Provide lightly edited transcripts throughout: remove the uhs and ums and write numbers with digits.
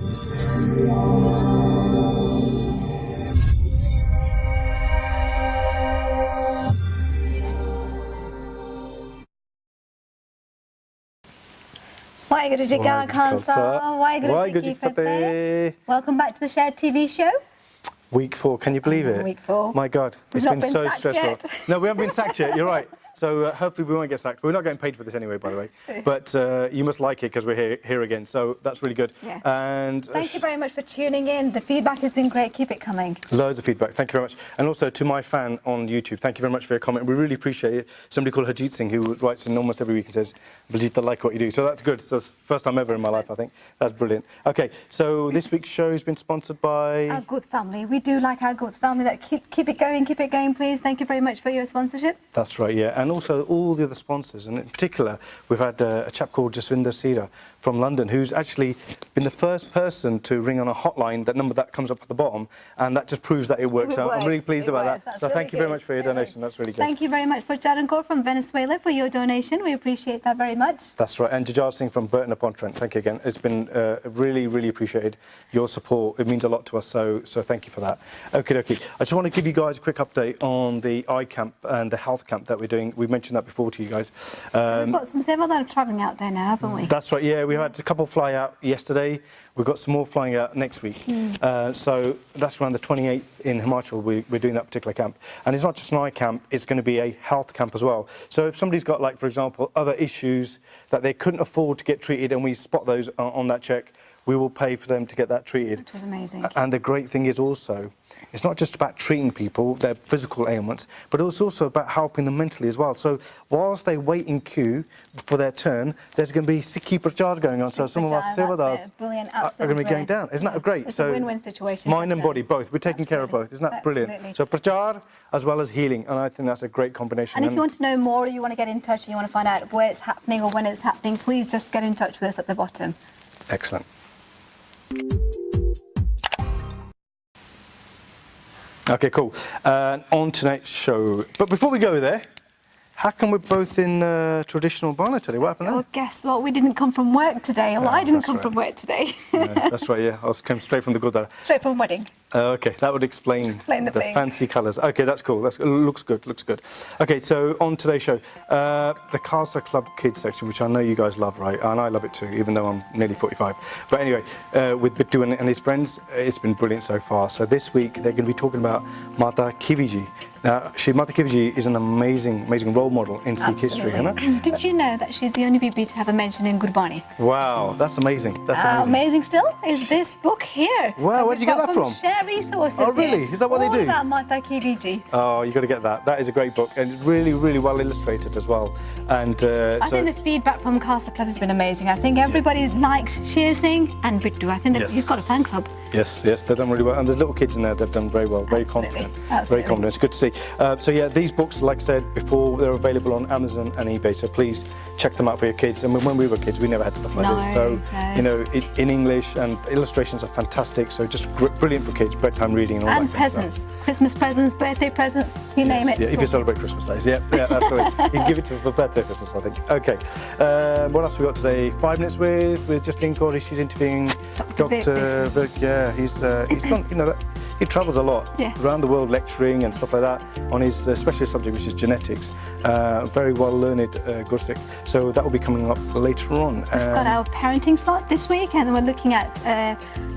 Waheguru Ji Ka Khalsa, Waheguru Ji Ki Fateh. Welcome back to the Share TV show. Week 4, can you believe it? Week 4. My God, it's been so stressful. No, we haven't been sacked yet, you're right. So hopefully we won't get sacked. We're not getting paid for this anyway, by the way. But you must like it because we're here again. So that's really good. Yeah. And thank you very much for tuning in. The feedback has been great. Keep it coming. Loads of feedback. Thank you very much. And also to my fan on YouTube, thank you very much for your comment. We really appreciate it. Somebody called Harjeet Singh who writes in almost every week and says, Baljeet, I like what you do. So that's good. So that's the first time ever in my life, I think. That's brilliant. Okay, so this week's show has been sponsored by Our Good Family. We do like Our Good Family. That keep it going, please. Thank you very much for your sponsorship. That's right, yeah. And also all the other sponsors, and in particular we've had a chap called Jaswinder Sira from London who's actually been the first person to ring on a hotline, that number that comes up at the bottom, and that just proves that it works. So I'm really pleased about that. That's so really thank you very much for your donation. That's really good. Thank you very much for Jarankor from Venezuela for your donation. We appreciate that very much. That's right. And Jajar Singh from Burton-upon-Trent, thank you again. It's been really appreciated, your support. It means a lot to us, so thank you for that. Okay. I just want to give you guys a quick update on the eye camp and the health camp that we're doing. We mentioned that before to you guys. So we've got several that are travelling out there now, haven't we? That's right, yeah. We had a couple fly out yesterday. We've got some more flying out next week. So that's around the 28th in Himachal. We're doing that particular camp. And it's not just an eye camp, it's going to be a health camp as well. So if somebody's got, like, for example, other issues that they couldn't afford to get treated, and we spot those on that check, we will pay for them to get that treated. Which is amazing. And the great thing is also, it's not just about treating people, their physical ailments, but it's also about helping them mentally as well. So whilst they wait in queue for their turn, there's going to be Sikhi Prachar going on. So some of our Sevadars are going to be going down. Isn't that great? It's a win-win situation. Mind and body, both. We're taking care of both. Isn't that brilliant? So Prachar as well as healing. And I think that's a great combination. And if you want to know more, or you want to get in touch and you want to find out where it's happening or when it's happening, please just get in touch with us at the bottom. Excellent. Okay, cool. On tonight's show. But before we go there, how come we're both in traditional Bana today? What happened there? Well, guess what? We didn't come from work today. Well, I didn't come from work today. That's right, yeah. I came straight from the Gurdwara. Straight from wedding. Okay, that would explain the fancy colours. Okay, that's cool. Looks good. Okay, so on today's show, the Khalsa Club kids section, which I know you guys love, right? And I love it too, even though I'm nearly 45. But anyway, with Bittu and his friends, it's been brilliant so far. So this week, they're going to be talking about Mata Khivi Jee. Now, Mata Khivi Jee is an amazing role model in Sikh history, isn't it? Did you know that she's the only Bibi to have a mention in Gurbani? Wow, that's amazing. That's amazing. Amazing still is this book here. Wow, where did you get that from? Share Resources. Oh, really? Is that what they do? All about Mata Khivi Jee. Oh, you got to get that. That is a great book, and it's really well illustrated as well. And I think the feedback from Khalsa Club has been amazing. I think everybody likes Share Sikhi and Bittu. I think that he's got a fan club. Yes, they've done really well, and there's little kids in there that've done very well, very confident, very confident. It's good to see. So yeah, these books, like I said before, they're available on Amazon and eBay. So please check them out for your kids. And when we were kids, we never had stuff like this. So you know, it's in English, and illustrations are fantastic. So just brilliant for kids, bedtime reading, and all that. And presents, Christmas presents, birthday presents, you name it. Yeah, if you celebrate Christmas days, yeah, absolutely. You can give it to for birthday, Christmas, I think. Okay, what else we got today? 5 minutes with Justine Corey. She's interviewing Dr. Vic. Yeah, he's done, you know, he travels a lot around the world lecturing and stuff like that on his specialist subject, which is genetics. Very well learned Gursikh. So that will be coming up later on. We've got our parenting slot this week, and we're looking at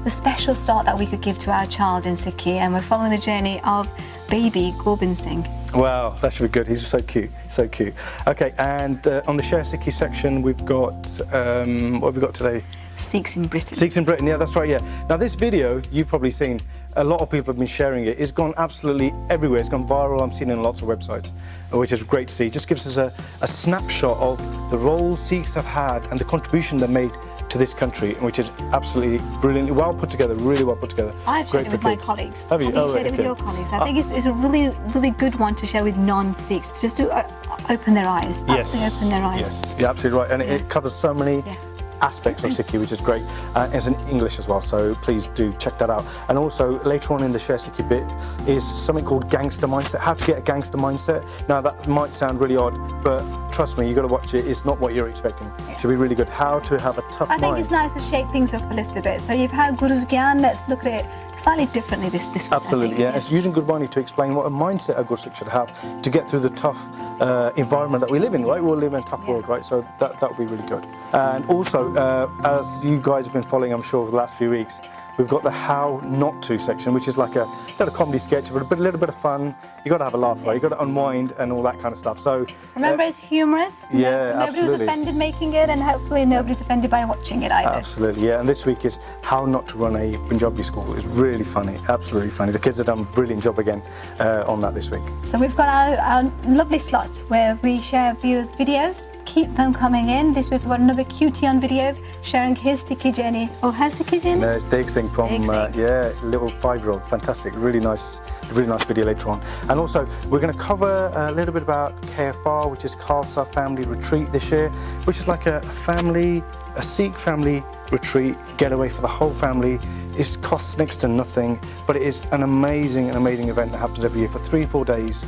the special start that we could give to our child in Sikhi, and we're following the journey of baby Gobind Singh. Wow, that should be good. He's so cute, so cute. Okay, and on the Share Sikhi section, we've got, what have we got today? Sikhs in Britain. Sikhs in Britain, yeah, that's right, yeah. Now this video, you've probably seen, a lot of people have been sharing it. It's gone absolutely everywhere. It's gone viral. I'm seeing it in lots of websites, which is great to see. It just gives us a snapshot of the role Sikhs have had and the contribution they made to this country, which is absolutely brilliantly well put together, really well put together. I've shared it with my colleagues. Have you? Have you shared it with your colleagues? I think it's a really good one to share with non-Sikhs, just to open their eyes. Yes. Open their eyes. Yes, you're absolutely right. And it covers so many aspects of Sikhi, which is great. It's in English as well, so please do check that out. And also later on in the Share Sikhi bit is something called gangster mindset, how to get a gangster mindset. Now that might sound really odd, but trust me, you got to watch it. It's not what you're expecting. It should be really good. How to have a tough mind. I think it's nice to shake things up a little bit. So you've had Guru's Gyan, let's look at it slightly differently this week. Absolutely, yeah. It's using Gurbani to explain what a mindset a Gursikh should have to get through the tough environment that we live in, right? We all live in a tough world, right? So that would be really good. And also, as you guys have been following, I'm sure, over the last few weeks, we've got the how not to section, which is like a little comedy sketch, but a little bit of fun. You got to have a laugh, right? You got to unwind and all that kind of stuff. So remember, it's humorous. Yeah, nobody absolutely. was offended making it, and hopefully nobody's offended by watching it either. Absolutely, yeah. And this week is how not to run a Punjabi school. It's really funny, absolutely funny. The kids have done a brilliant job again on that this week. So we've got our lovely slot where we share viewers' videos. Keep them coming in. This week we've got another cutie on video sharing his Sikhi journey. Oh, her Sikhi journey? No, it's Deg Singh from little 5-year-old. Fantastic, really nice video later on. And also we're going to cover a little bit about KFR, which is Khalsa Family Retreat this year, which is like a Sikh family retreat getaway for the whole family. It costs next to nothing, but it is an amazing event that happens every year for 3-4 days,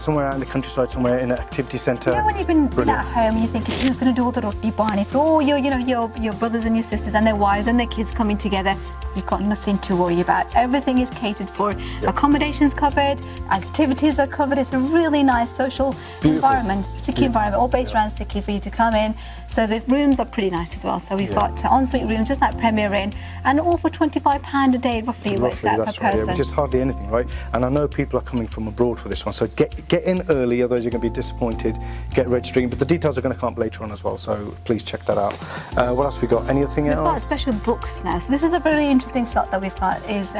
somewhere out in the countryside, somewhere in an activity centre. You know, when you've been at home, you think, who's going to do all the roti bani for all your brothers and your sisters and their wives and their kids coming together? You've got nothing to worry about. Everything is catered for. Yep. Accommodations covered, activities are covered. It's a really nice social environment, Sikhi environment, all based around Sikhi for you to come in. So the rooms are pretty nice as well. So we've got ensuite rooms, just like Premier Inn, and all for £25 a day, roughly works out per person. Which is hardly anything, right? And I know people are coming from abroad for this one, so get in early, otherwise you're going to be disappointed. Get registering, but the details are going to come up later on as well, so please check that out. What else we got? Anything else? We've got special books now. So this is a very interesting slot that we've got. Is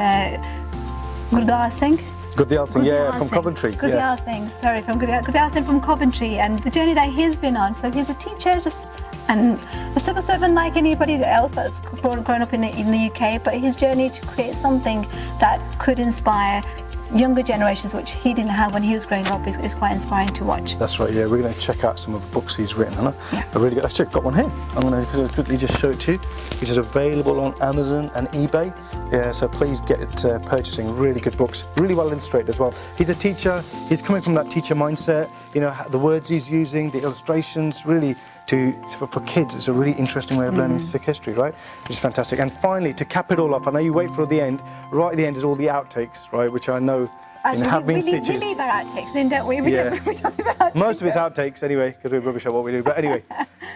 Gurdial Singh. Gurdial Singh, from Coventry. Gurdial Singh, sorry, from Gurdial Singh from Coventry, and the journey that he's been on. So he's a teacher, and a civil servant like anybody else that's grown up in the UK, but his journey to create something that could inspire younger generations, which he didn't have when he was growing up, is quite inspiring to watch. That's right, yeah. We're going to check out some of the books he's written, Hannah. Yeah. I really actually got one here. I'm going to quickly just show it to you, which is available on Amazon and eBay. Yeah, so please get it purchasing. Really good books, really well illustrated as well. He's a teacher. He's coming from that teacher mindset. You know, the words he's using, the illustrations, really for kids. It's a really interesting way of learning Sikh history, right? Which is fantastic. And finally, to cap it all off, I know you wait for the end. Right at the end is all the outtakes, right? Which I know have been stitches. We leave our outtakes in, don't we? We don't leave our outtakes. Most of it's outtakes anyway, because we're rubbish at what we do. But anyway,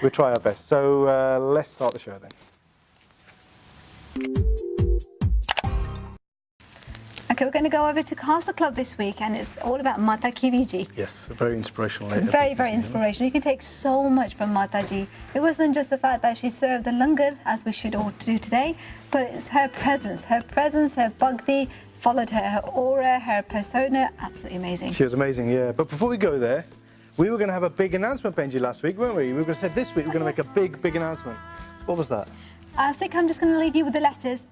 we'll try our best. So let's start the show then. Okay, we're going to go over to Khalsa Club this week, and it's all about Mata Khivi Jee. Yes, very inspirational. Very inspirational. You can take so much from Mata Ji. It wasn't just the fact that she served the langar, as we should all do today, but it's her presence, her bhakti, followed her aura, her persona. Absolutely amazing. She was amazing, yeah. But before we go there, we were going to have a big announcement, Benji, last week, weren't we? We were going to say this week we're going to make a big announcement. What was that? I think I'm just going to leave you with the letters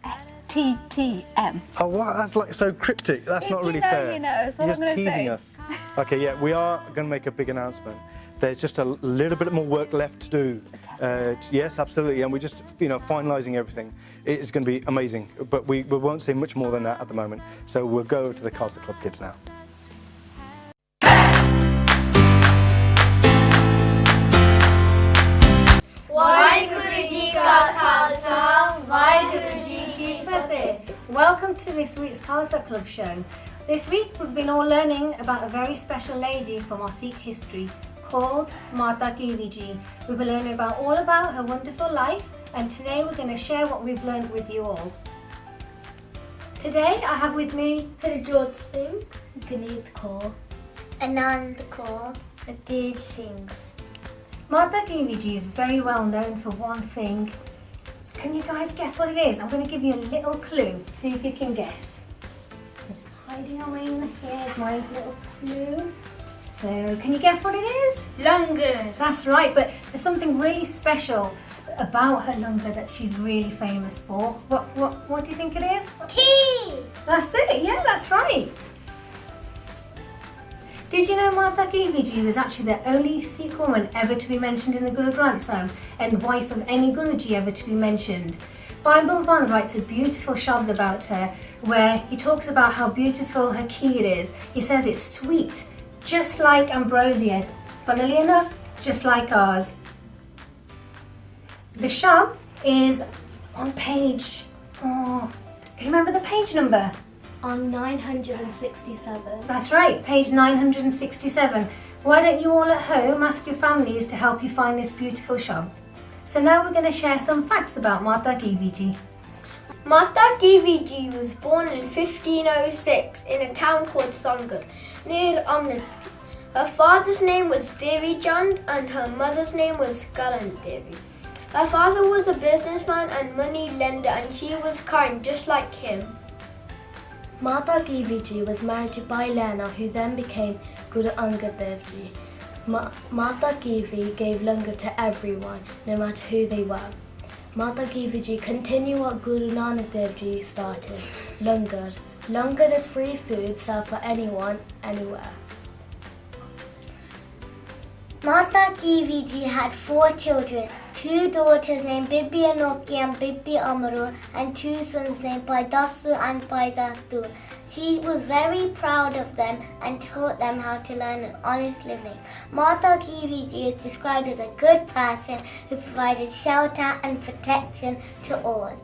STTM. Oh, wow, that's like so cryptic. That's not really fair. You know, so You're I'm just going to teasing us. Okay, yeah, we are going to make a big announcement. There's just a little bit more work left to do. Yes, absolutely, and we're just, finalising everything. It's going to be amazing, but we won't say much more than that at the moment. So we'll go to the Khalsa Club kids now. Welcome to this week's Khalsa Club show. This week we've been all learning about a very special lady from our Sikh history called Mata Khivi Jee. We've been learning all about her wonderful life, and today we're going to share what we've learned with you all. Today I have with me Harjot Singh, Ganeet Kaur, Anand Kaur, Tej Singh. Mata Khivi Jee is very well known for one thing. Can you guys guess what it is? I'm going to give you a little clue, see if you can guess. So just hiding away in here's my little clue. So can you guess what it is? Langar. That's right, but there's something really special about her langar that she's really famous for. What do you think it is? Tea. That's it, yeah, that's right. Did you know Mata Khivi Jee was actually the only Sikh woman ever to be mentioned in the Guru Granth Sahib and wife of any Guruji ever to be mentioned? Bible Van writes a beautiful shabd about her where he talks about how beautiful her kheer is. He says it's sweet, just like ambrosia. Funnily enough, just like ours. The shop is on page, can you remember the page number? On 967. That's right, page 967. Why don't you all at home ask your families to help you find this beautiful shop? So now we're going to share some facts about Mata Khivi Jee. Mata Khivi Jee was born in 1506 in a town called Sangar, near Amrit. Her father's name was Devi Chand and her mother's name was Karan Devi. Her father was a businessman and money lender, and she was kind just like him. Mata Khivi Jee was married to Bhai Lehna, who then became Guru Angad Dev Ji. Mata Khivi gave langar to everyone, no matter who they were. Mata Khivi Jee continued what Guru Nanak Dev Ji started, langar. Langar is free food served for anyone, anywhere. Mata Khivi Jee had 4 children, 2 daughters named Bibi Anoki and Bibi Amaru, and 2 sons named Paidasu and Paidatu. She was very proud of them and taught them how to learn an honest living. Mata Khivi Jee is described as a good person who provided shelter and protection to all.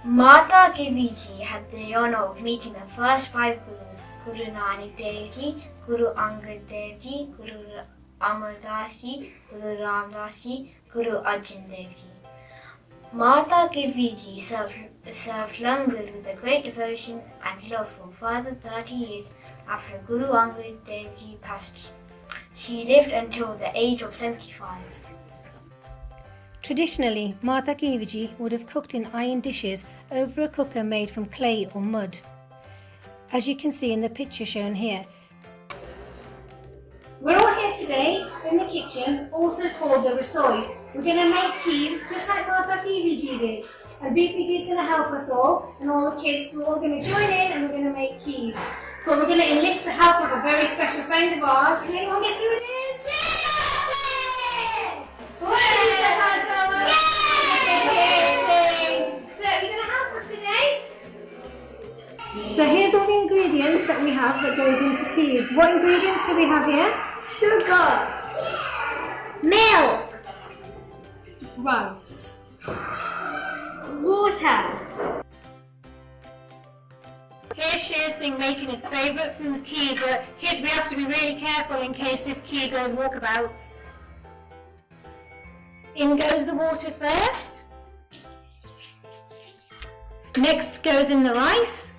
Mata Khivi Jee had the honor of meeting the first 5 Gurus, Guru Nanak Dev Ji, Guru Angad Dev Ji, Guru Amar Das Ji, Guru Ram Das Ji, Guru Arjan Dev Ji. Mata Khivi Jee served langar with a great devotion and love for further 30 years after Guru Angad Dev Ji passed. She lived until the age of 75. Traditionally, Mata Khivi Jee would have cooked in iron dishes over a cooker made from clay or mud, as you can see in the picture shown here. We're all here today in the kitchen, also called the rasoi. We're going to make kheer just like Mata Khivi Jee did. And BPG is going to help us all, and all the kids, we're all going to join in and we're going to make kheer. But we're going to enlist the help of a very special friend of ours. Can anyone guess who it is? So you're going to help us today? So here's all the ingredients that we have that goes into kheer. What ingredients do we have here? Sugar, milk, Rice, water. Here's Share Sikhi making his favourite food, kheer, but kids, we have to be really careful in case this kheer goes walkabouts. In goes the water first. Next goes in the rice.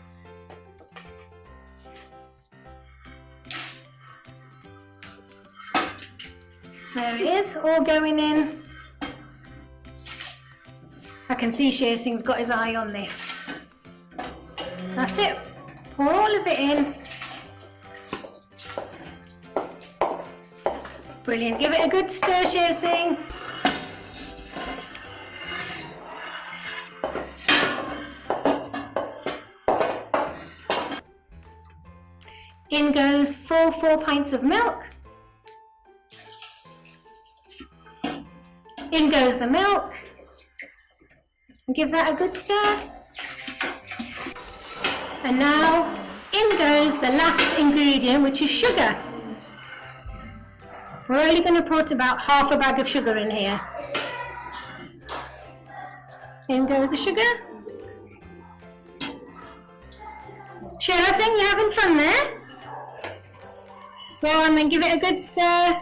There it is, all going in. I can see Share Sikh's got his eye on this. That's it. Pour all of it in. Brilliant. Give it a good stir, Share Sikhi. In goes 4 pints of milk. In goes the milk. Give that a good stir. And now in goes the last ingredient, which is sugar. We're only going to put about half a bag of sugar in here. In goes the sugar. Share Sikhi, you having fun there? Go on then, give it a good stir.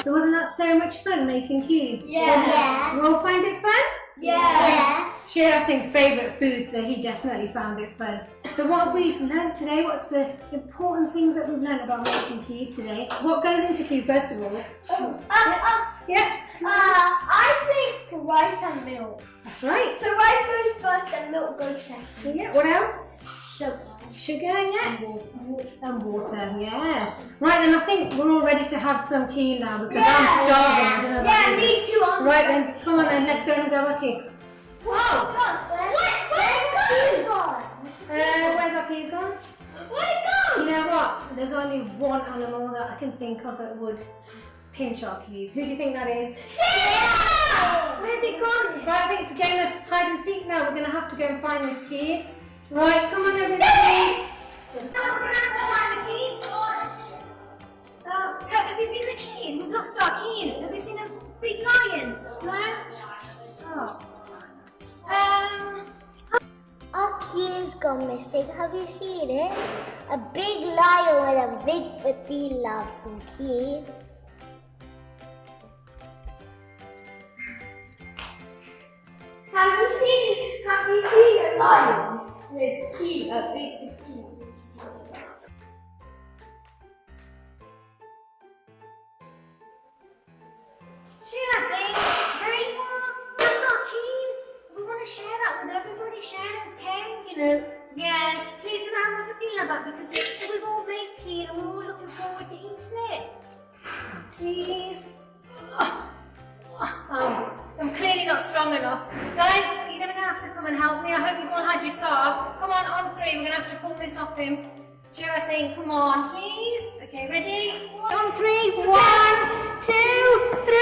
So wasn't that so much fun making kheer? Yeah. You all find it fun? Yeah. Share Sikh's favourite food, so he definitely found it fun. So what have we learnt today? What's the important things that we've learnt about making kheer today? What goes into kheer first of all? Yeah. I think rice and milk. That's right. So rice goes first and milk goes second. Yeah. What else? Sugar. Sugar, yeah. And water, yeah. Right, then I think we're all ready to have some kheer now because I'm starving. I don't know about you. Me too. Right then, come on then, let's go and grab our kheer. Where's it gone? Where's our kheer gone? Where'd it go? You know what? There's only one animal that I can think of that would pinch our kheer. Who do you think that is? Where's it gone? Right, I think it's a game of hide and seek now. We're going to have to go and find this kheer. Right, come on everybody. Now we're going to have to find the kheer. lost our key. Have you seen a big lion? No? Oh. Our key's gone missing. Have you seen it? A big lion with a big patila of some key. Have you seen a lion with key, a big key? Sheila saying, very well, that's our key. We want to share that with everybody. Sharon's came, you know. Yes, please can I have a patila back because we've all made key and we're all looking forward to eating it. Please. Oh, I'm clearly not strong enough. Guys, you're going to have to come and help me. I hope you've all had your sog. Come on 3. We're going to have to pull this off him. Shira saying, come on, please. Okay, ready? On 3. 1, 2, 3.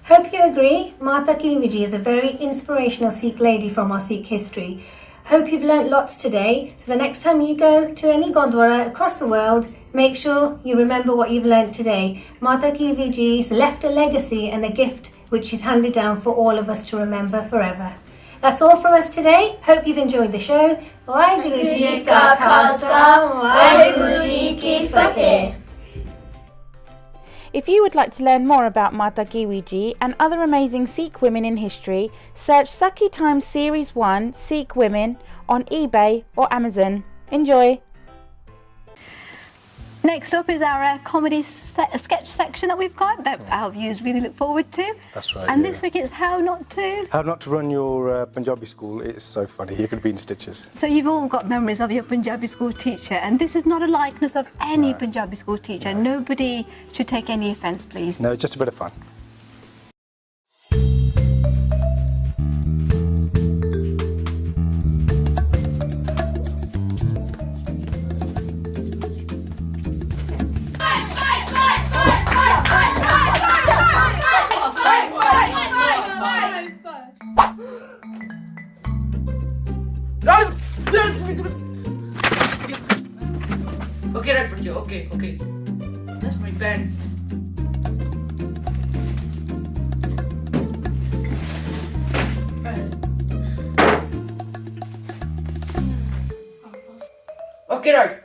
Hope you agree, Mata Khivi Jee is a very inspirational Sikh lady from our Sikh history. Hope you've learnt lots today, so the next time you go to any Gurdwara across the world, make sure you remember what you've learnt today. Mata Khivi Jee has left a legacy and a gift which she's handed down for all of us to remember forever. That's all from us today. Hope you've enjoyed the show. Waheguru Ji Ka Khalsa, Waheguru Ji Ki Fateh. If you would like to learn more about Mata Khivi Jee and other amazing Sikh women in history, search Sakhi Times Series 1 Sikh Women on eBay or Amazon. Enjoy! Next up is our comedy sketch section that we've got that our viewers really look forward to. That's right. And this week it's How Not To. How not to run your Punjabi school. It's so funny. You could be in stitches. So you've all got memories of your Punjabi school teacher, and this is not a likeness of any Punjabi school teacher. Nobody should take any offence, please. No, it's just a bit of fun. Okay, right, but okay. That's my pen. Okay, right.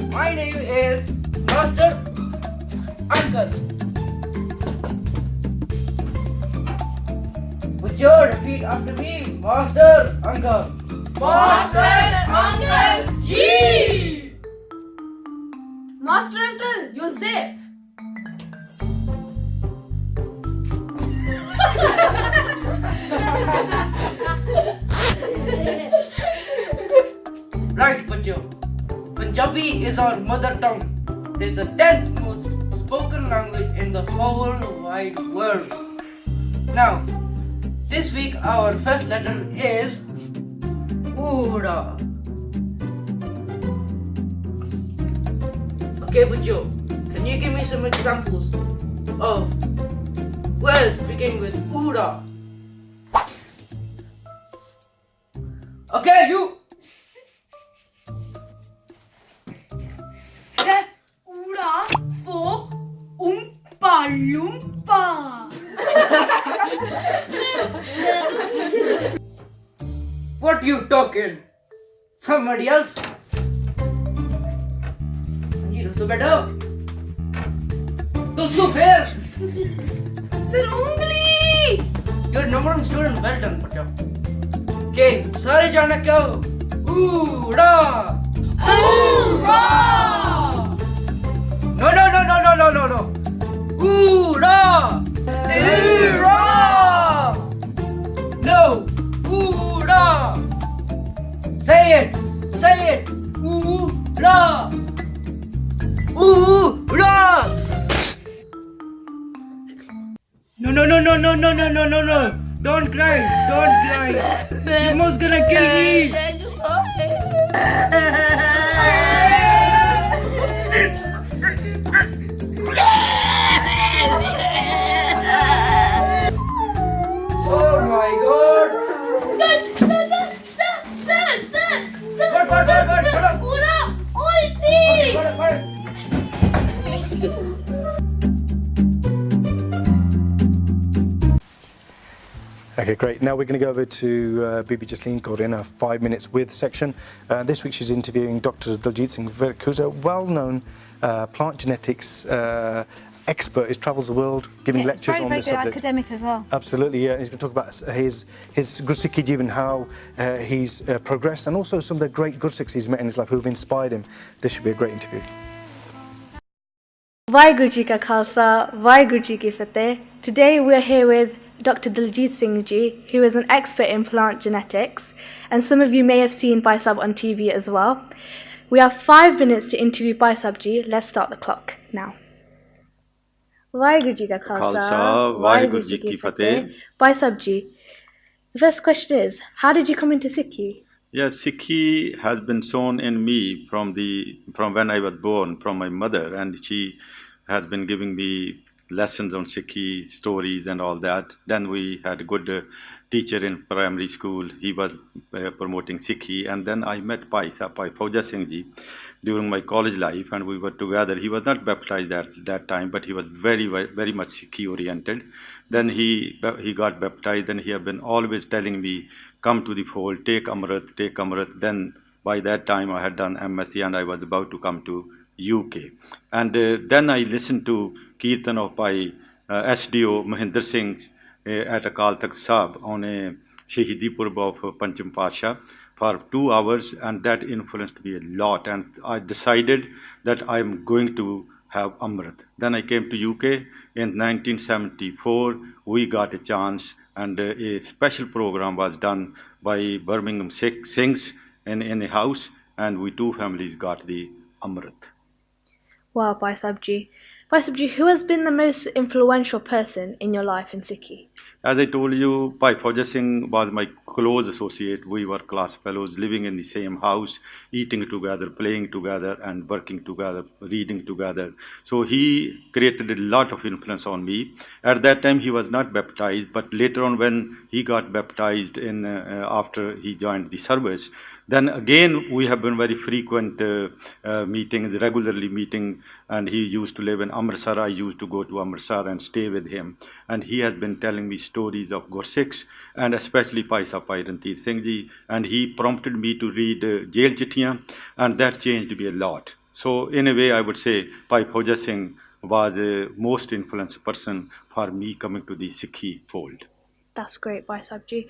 My name is Master Uncle. Would you repeat after me, Master Uncle? Master Uncle G! Master Uncle, you're there. Right, Bachcho. Punjabi is our mother tongue. It is the 10th most spoken language in the whole wide world. Now, this week our first letter is Oora. Okay, Bachcho, can you give me some examples of words beginning with Oora? Okay, you. That Oora for Oompa Loompa. What you talking? Somebody else? You do better. Do so fair. Sir Ungli. You're number one student. Well done, Bachcho. Okay, sorry, Jana kya? Oora. Hoorah! No. Oora. Hoorah! No. Oora. Say it. Oora. Oora. No. Don't cry. Your mom's gonna kill me. Okay, great. Now we're going to go over to Bibi Jasleen Kaur in a 5 minutes with section. This week she's interviewing Dr. Daljit Singh Virk, who's a well-known plant genetics expert. He travels the world giving lectures on this subject. Very good academic as well. Absolutely, yeah. He's going to talk about his Gursikhi Jeevan, how he's progressed, and also some of the great Gursikhs he's met in his life who've inspired him. This should be a great interview. Vaheguru Ji Ka Khalsa, Vaheguru Ji Ki Fateh. Today we are here with Dr. Daljit Singh Ji, who is an expert in plant genetics, and some of you may have seen Bhai Sahab on TV as well. We have 5 minutes to interview Bhai Sahab Ji. Let's start the clock now. Vaheguru Ji Ka Khalsa, Vaheguru Ji Ki Fateh. Bhai Sahab Ji, the first question is, how did you come into Sikhi? Yes, Sikhi has been sown in me from when I was born, from my mother, and she has been giving me lessons on Sikhi stories and all that. Then we had a good teacher in primary school. He was promoting Sikhi, and then I met Bhai Fauja Singh Ji during my college life, and we were together. He was not baptized at that time, but he was very, very much Sikhi oriented. Then he got baptized, and he had been always telling me, come to the fold, take Amrit, take Amrit. Then by that time I had done MSc and I was about to come to UK. And then I listened to Kirtan of Bhai SDO Mahinder Singh at Akal Takht Sahib on a Shahidi Purb of Pancham Pasha for 2 hours, and that influenced me a lot, and I decided that I'm going to have Amrit. Then I came to UK in 1974. We got a chance, and a special program was done by Birmingham Singhs in a house, and we 2 families got the Amrit. Wow, Bhai Sahab Ji. Bhai Sahab Ji, who has been the most influential person in your life in Sikhi? As I told you, Bhai Fauja Singh was my close associate. We were class fellows, living in the same house, eating together, playing together, and working together, reading together. So he created a lot of influence on me. At that time, he was not baptized, but later on when he got baptized after he joined the service, then again we have been very frequent meetings, regularly meeting, and he used to live in Amritsar. I used to go to Amritsar and stay with him, and he has been telling me stories of Gursikhs, and especially Bhai Sahab Ranveer Singh Ji, and he prompted me to read Jail Chittiyan, and that changed me a lot. So in a way I would say Bhai Fauja Singh was a most influential person for me coming to the Sikhi fold. That's great, Bhai Sahab Ji.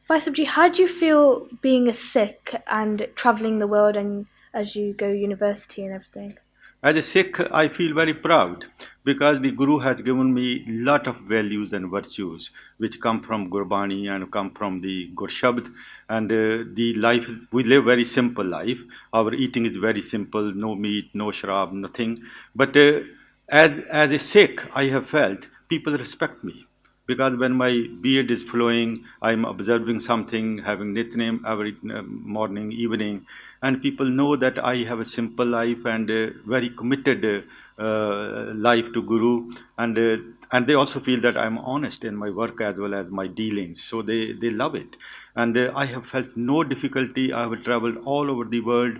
Bhai Sahab Ji, how do you feel being a Sikh and travelling the world and as you go university and everything? As a Sikh, I feel very proud because the Guru has given me a lot of values and virtues which come from Gurbani and come from the Gur Shabd. And the life, we live very simple life. Our eating is very simple, no meat, no shrab, nothing. But as a Sikh, I have felt people respect me. Because when my beard is flowing, I'm observing something, having nitnem every morning, evening, and people know that I have a simple life and a very committed life to Guru, and they also feel that I'm honest in my work as well as my dealings, so they love it. And I have felt no difficulty. I have traveled all over the world,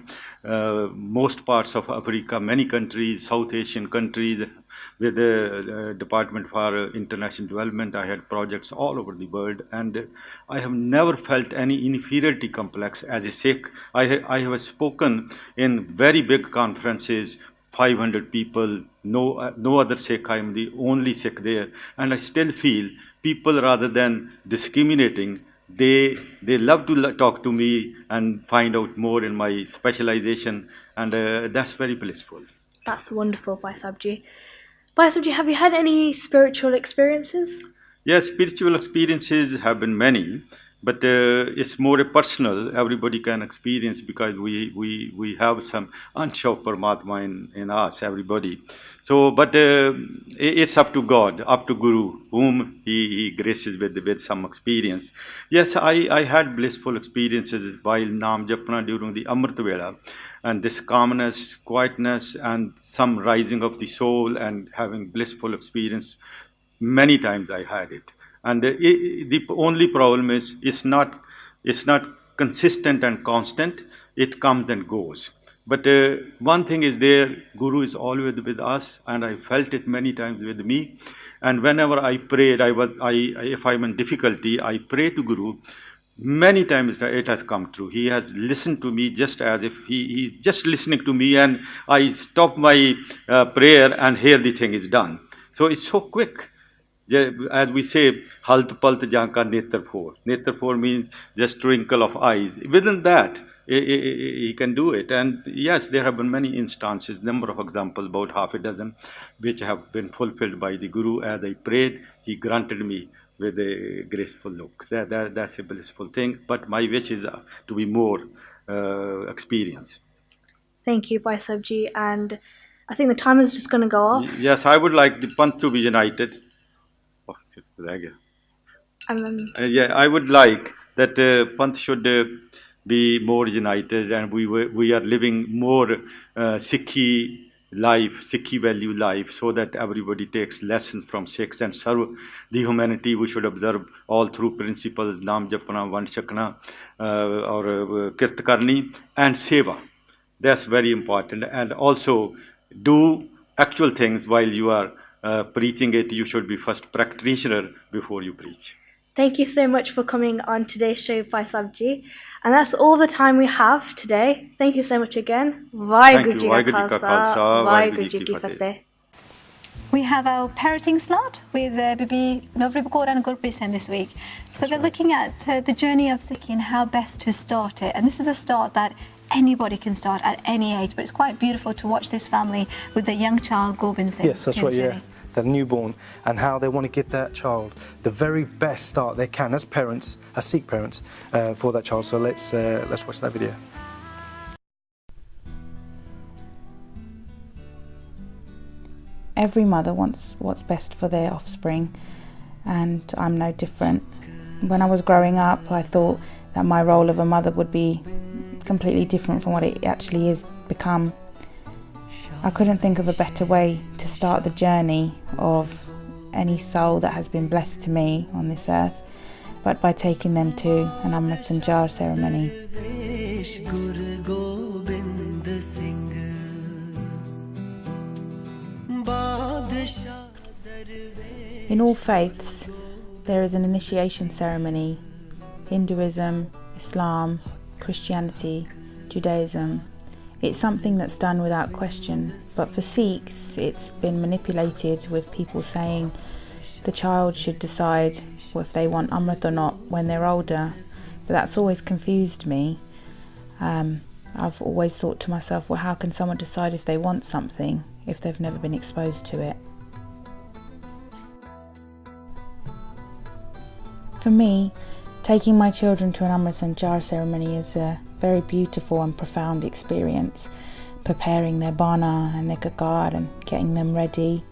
most parts of Africa, many countries, South Asian countries. With the Department for International Development, I had projects all over the world, and I have never felt any inferiority complex as a Sikh. I have spoken in very big conferences, 500 people, no other Sikh, I am the only Sikh there, and I still feel people, rather than discriminating, they love to talk to me and find out more in my specialization, and that's very blissful. That's wonderful, Bhai Sahab Ji. Bhai Sahab Ji, have you had any spiritual experiences? Yes, spiritual experiences have been many, but it's more personal. Everybody can experience because we have some ansh of Paramatma in us, everybody. So, but it's up to God, up to Guru, whom he graces with some experience. Yes, I had blissful experiences while Naam Japna during the Amrit Vela. And this calmness, quietness, and some rising of the soul and having blissful experience, many times I had it. And the only problem is it's not consistent and constant. It comes and goes. But one thing is there, Guru is always with us, and I felt it many times with me. And whenever I prayed, if I'm in difficulty, I pray to Guru. Many times it has come true. He has listened to me just as if he's just listening to me, and I stop my prayer and here the thing is done. So it's so quick. As we say, halt palt janka netrapur. Netrapur means just twinkle of eyes. Within that, he can do it. And yes, there have been many instances, number of examples, about half a dozen, which have been fulfilled by the Guru. As I prayed, he granted me with a graceful look. That's a blissful thing. But my wish is to be more experienced. Thank you, Bhai Sabji. And I think the timer is just going to go off. Yes, I would like the Panth to be united. And then I would like that Panth should be more united, and we are living more Sikhi life, Sikhi value life, so that everybody takes lessons from Sikhs and serve the humanity. We should observe all through principles, Naam Japna, Vand Chakna, or Kirt Karni, and Seva. That's very important. And also do actual things while you are preaching it. You should be first practitioner before you preach. thank you so much for coming on today's show, Bhai Sabji. And that's all the time we have today. Thank you so much again. Vaheguru Ji Ka Khalsa, Vaheguru Ji Ki Fateh. We have our parroting slot with Bibi Navri Bakor and Gurpreet Singh this week. So they're looking at the journey of Sikhi and how best to start it. And this is a start that anybody can start at any age, but it's quite beautiful to watch this family with the young child Gobind Singh. Yes, that's right, yeah. They're newborn, and how they want to give that child the very best start they can as parents, as Sikh parents, for that child. So let's watch that video. Every mother wants what's best for their offspring, and I'm no different. When I was growing up, I thought that my role of a mother would be completely different from what it actually is become. I couldn't think of a better way to start the journey of any soul that has been blessed to me on this earth, but by taking them to an Amrit Sanchaar ceremony. In all faiths, there is an initiation ceremony. Hinduism, Islam, Christianity, Judaism. It's something that's done without question, but for Sikhs it's been manipulated with people saying the child should decide if they want Amrit or not when they're older, but that's always confused me. I've always thought to myself, well, how can someone decide if they want something if they've never been exposed to it? For me, taking my children to an Amrit Sanchaar ceremony is a very beautiful and profound experience. Preparing their bana and their kakar and getting them ready.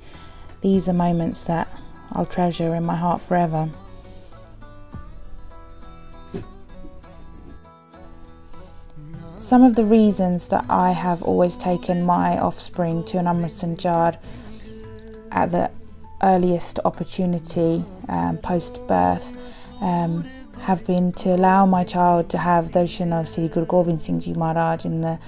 These are moments that I'll treasure in my heart forever. Some of the reasons that I have always taken my offspring to an Amrit Sanchaar at the earliest opportunity post-birth have been to allow my child to have darshan of Sri Guru Gobind Singh Ji Maharaj in the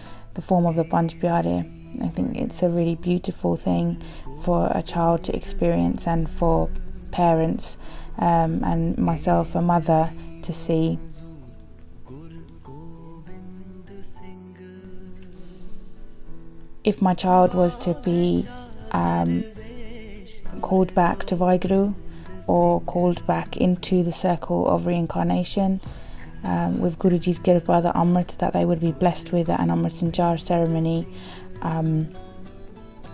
form of the Panch Pyare. I think it's a really beautiful thing for a child to experience, and for parents and myself, a mother, to see. If my child was to be called back to Vaheguru, or called back into the circle of reincarnation, with Guruji's Kirpa, the Amrit that they would be blessed with at an Amrit Sanchaar ceremony,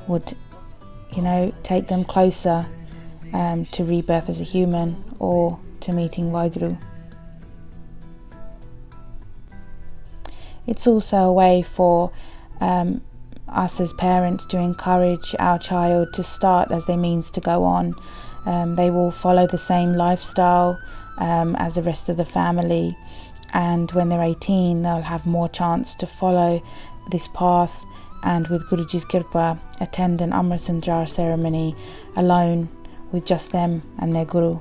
would, take them closer to rebirth as a human or to meeting Vaheguru. It's also a way for us as parents to encourage our child to start as they means to go on. They will follow the same lifestyle as the rest of the family, and when they're 18 they'll have more chance to follow this path, and with Guruji's Kirpa attend an Amrit Sanchaar ceremony alone with just them and their Guru.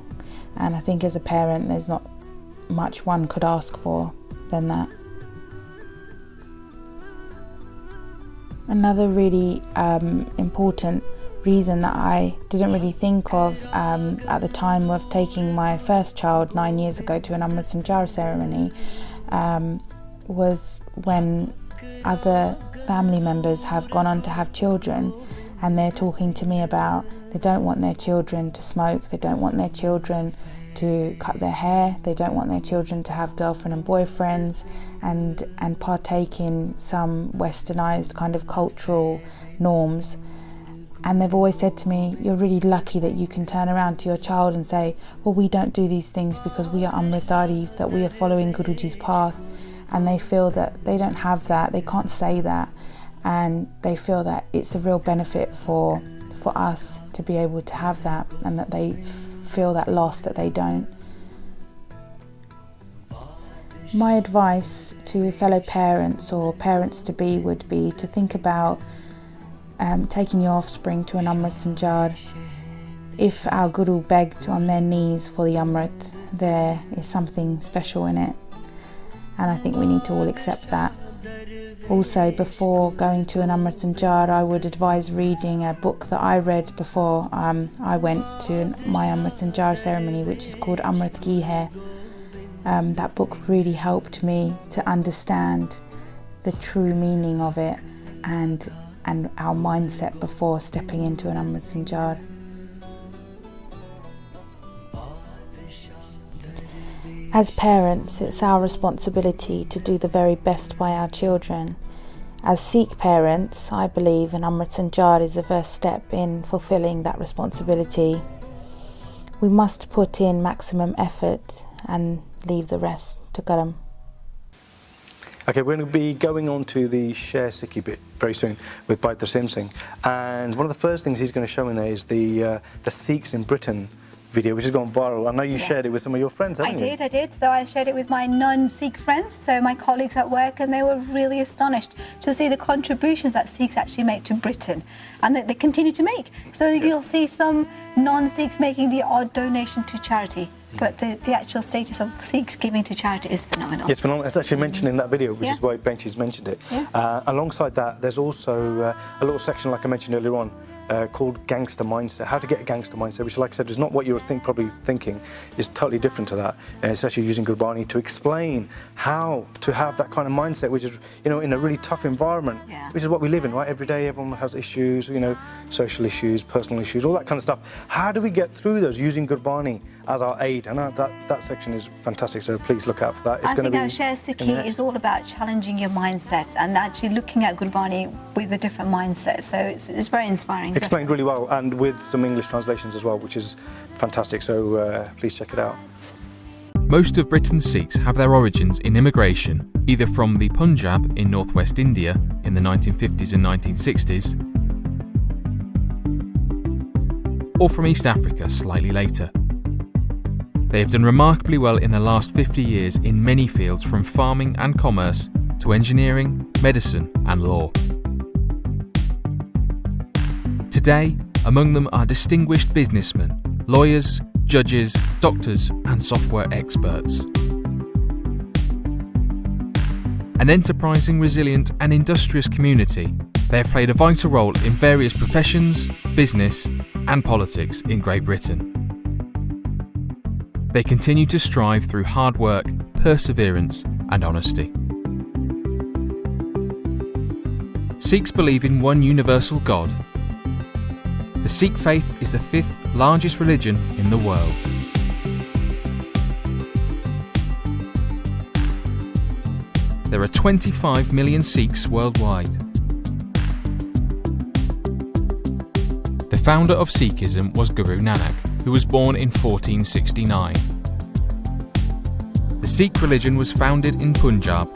And I think as a parent there's not much one could ask for than that. Another really important reason that I didn't really think of at the time of taking my first child 9 years ago to an Amrit Sanchaar ceremony was when other family members have gone on to have children, and they're talking to me about they don't want their children to smoke, they don't want their children to cut their hair, they don't want their children to have girlfriend and boyfriends and partake in some westernized kind of cultural norms. And they've always said to me, you're really lucky that you can turn around to your child and say, well, we don't do these things because we are Amritdhari, that we are following Guruji's path. And they feel that they don't have that, they can't say that, and they feel that it's a real benefit for us to be able to have that, and that they feel that loss that they don't. My advice to fellow parents or parents-to-be would be to think about taking your offspring to an Amrit Sanchaar. If our Guru begged on their knees for the Amrit, there is something special in it. And I think we need to all accept that. Also, before going to an Amrit Sanchaar, I would advise reading a book that I read before I went to my Amrit Sanchaar ceremony, which is called Amrit Khivi Jee. That book really helped me to understand the true meaning of it and our mindset before stepping into an Amrit Sanchaar. As parents, it's our responsibility to do the very best by our children. As Sikh parents, I believe an Amrit Sanchaar is the first step in fulfilling that responsibility. We must put in maximum effort and leave the rest to Karam. Okay, we're going to be going on to the Share Sikhi bit very soon with Bhai Tarsim Singh, and one of the first things he's going to show in there is the Sikhs in Britain video, which has gone viral. I know you shared it with some of your friends, haven't you? I did. So I shared it with my non-Sikh friends, so my colleagues at work, and they were really astonished to see the contributions that Sikhs actually make to Britain, and that they continue to make. So you'll see some non-Sikhs making the odd donation to charity, but the actual status of Sikhs giving to charity is phenomenal. Yes, phenomenal. It's actually mentioned in that video, which is why Benchi's mentioned it. Yeah. Alongside that, there's also a little section, like I mentioned earlier on, called Gangster Mindset. How to get a gangster mindset, which, like I said, is not what you were probably thinking. It's totally different to that. It's actually using Gurbani to explain how to have that kind of mindset, which is, in a really tough environment, which is what we live in, right? Every day, everyone has issues, social issues, personal issues, all that kind of stuff. How do we get through those using Gurbani as our aid? And that section is fantastic, so please look out for that. It's I think our Share Sikhi is all about challenging your mindset and actually looking at Gurbani with a different mindset. So it's very inspiring. Explained really well, and with some English translations as well, which is fantastic, so please check it out. Most of Britain's Sikhs have their origins in immigration, either from the Punjab in northwest India in the 1950s and 1960s, or from East Africa slightly later. They have done remarkably well in the last 50 years in many fields, from farming and commerce to engineering, medicine and law. Today, among them are distinguished businessmen, lawyers, judges, doctors and software experts. An enterprising, resilient and industrious community, they have played a vital role in various professions, business and politics in Great Britain. They continue to strive through hard work, perseverance and honesty. Sikhs believe in one universal God. The Sikh faith is the 5th largest religion in the world. There are 25 million Sikhs worldwide. The founder of Sikhism was Guru Nanak, who was born in 1469. The Sikh religion was founded in Punjab.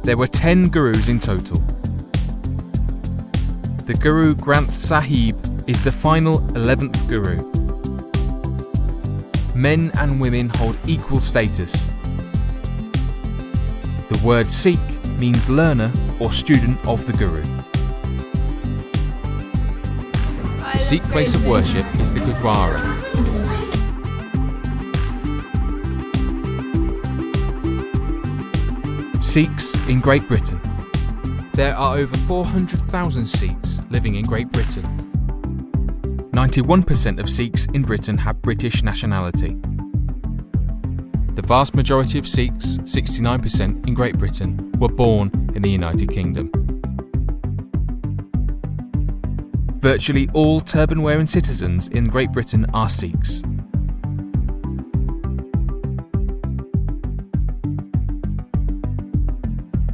There were 10 gurus in total. The Guru Granth Sahib is the final 11th Guru. Men and women hold equal status. The word Sikh means learner or student of the Guru. The Sikh place of worship is the Gurdwara. Sikhs in Great Britain. There are over 400,000 Sikhs, living in Great Britain. 91% of Sikhs in Britain have British nationality. The vast majority of Sikhs, 69% in Great Britain, were born in the United Kingdom. Virtually all turban-wearing citizens in Great Britain are Sikhs.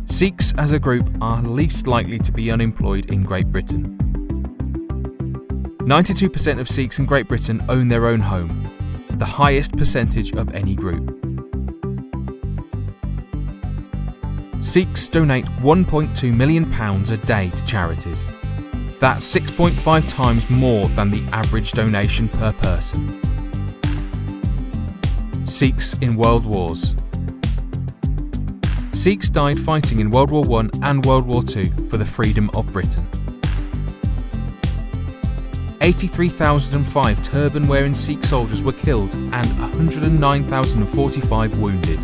Sikhs as a group are least likely to be unemployed in Great Britain. 92% of Sikhs in Great Britain own their own home, the highest percentage of any group. Sikhs donate £1.2 million a day to charities. That's 6.5 times more than the average donation per person. Sikhs in World Wars. Sikhs died fighting in World War I and World War II for the freedom of Britain. 83,005 turban-wearing Sikh soldiers were killed and 109,045 wounded.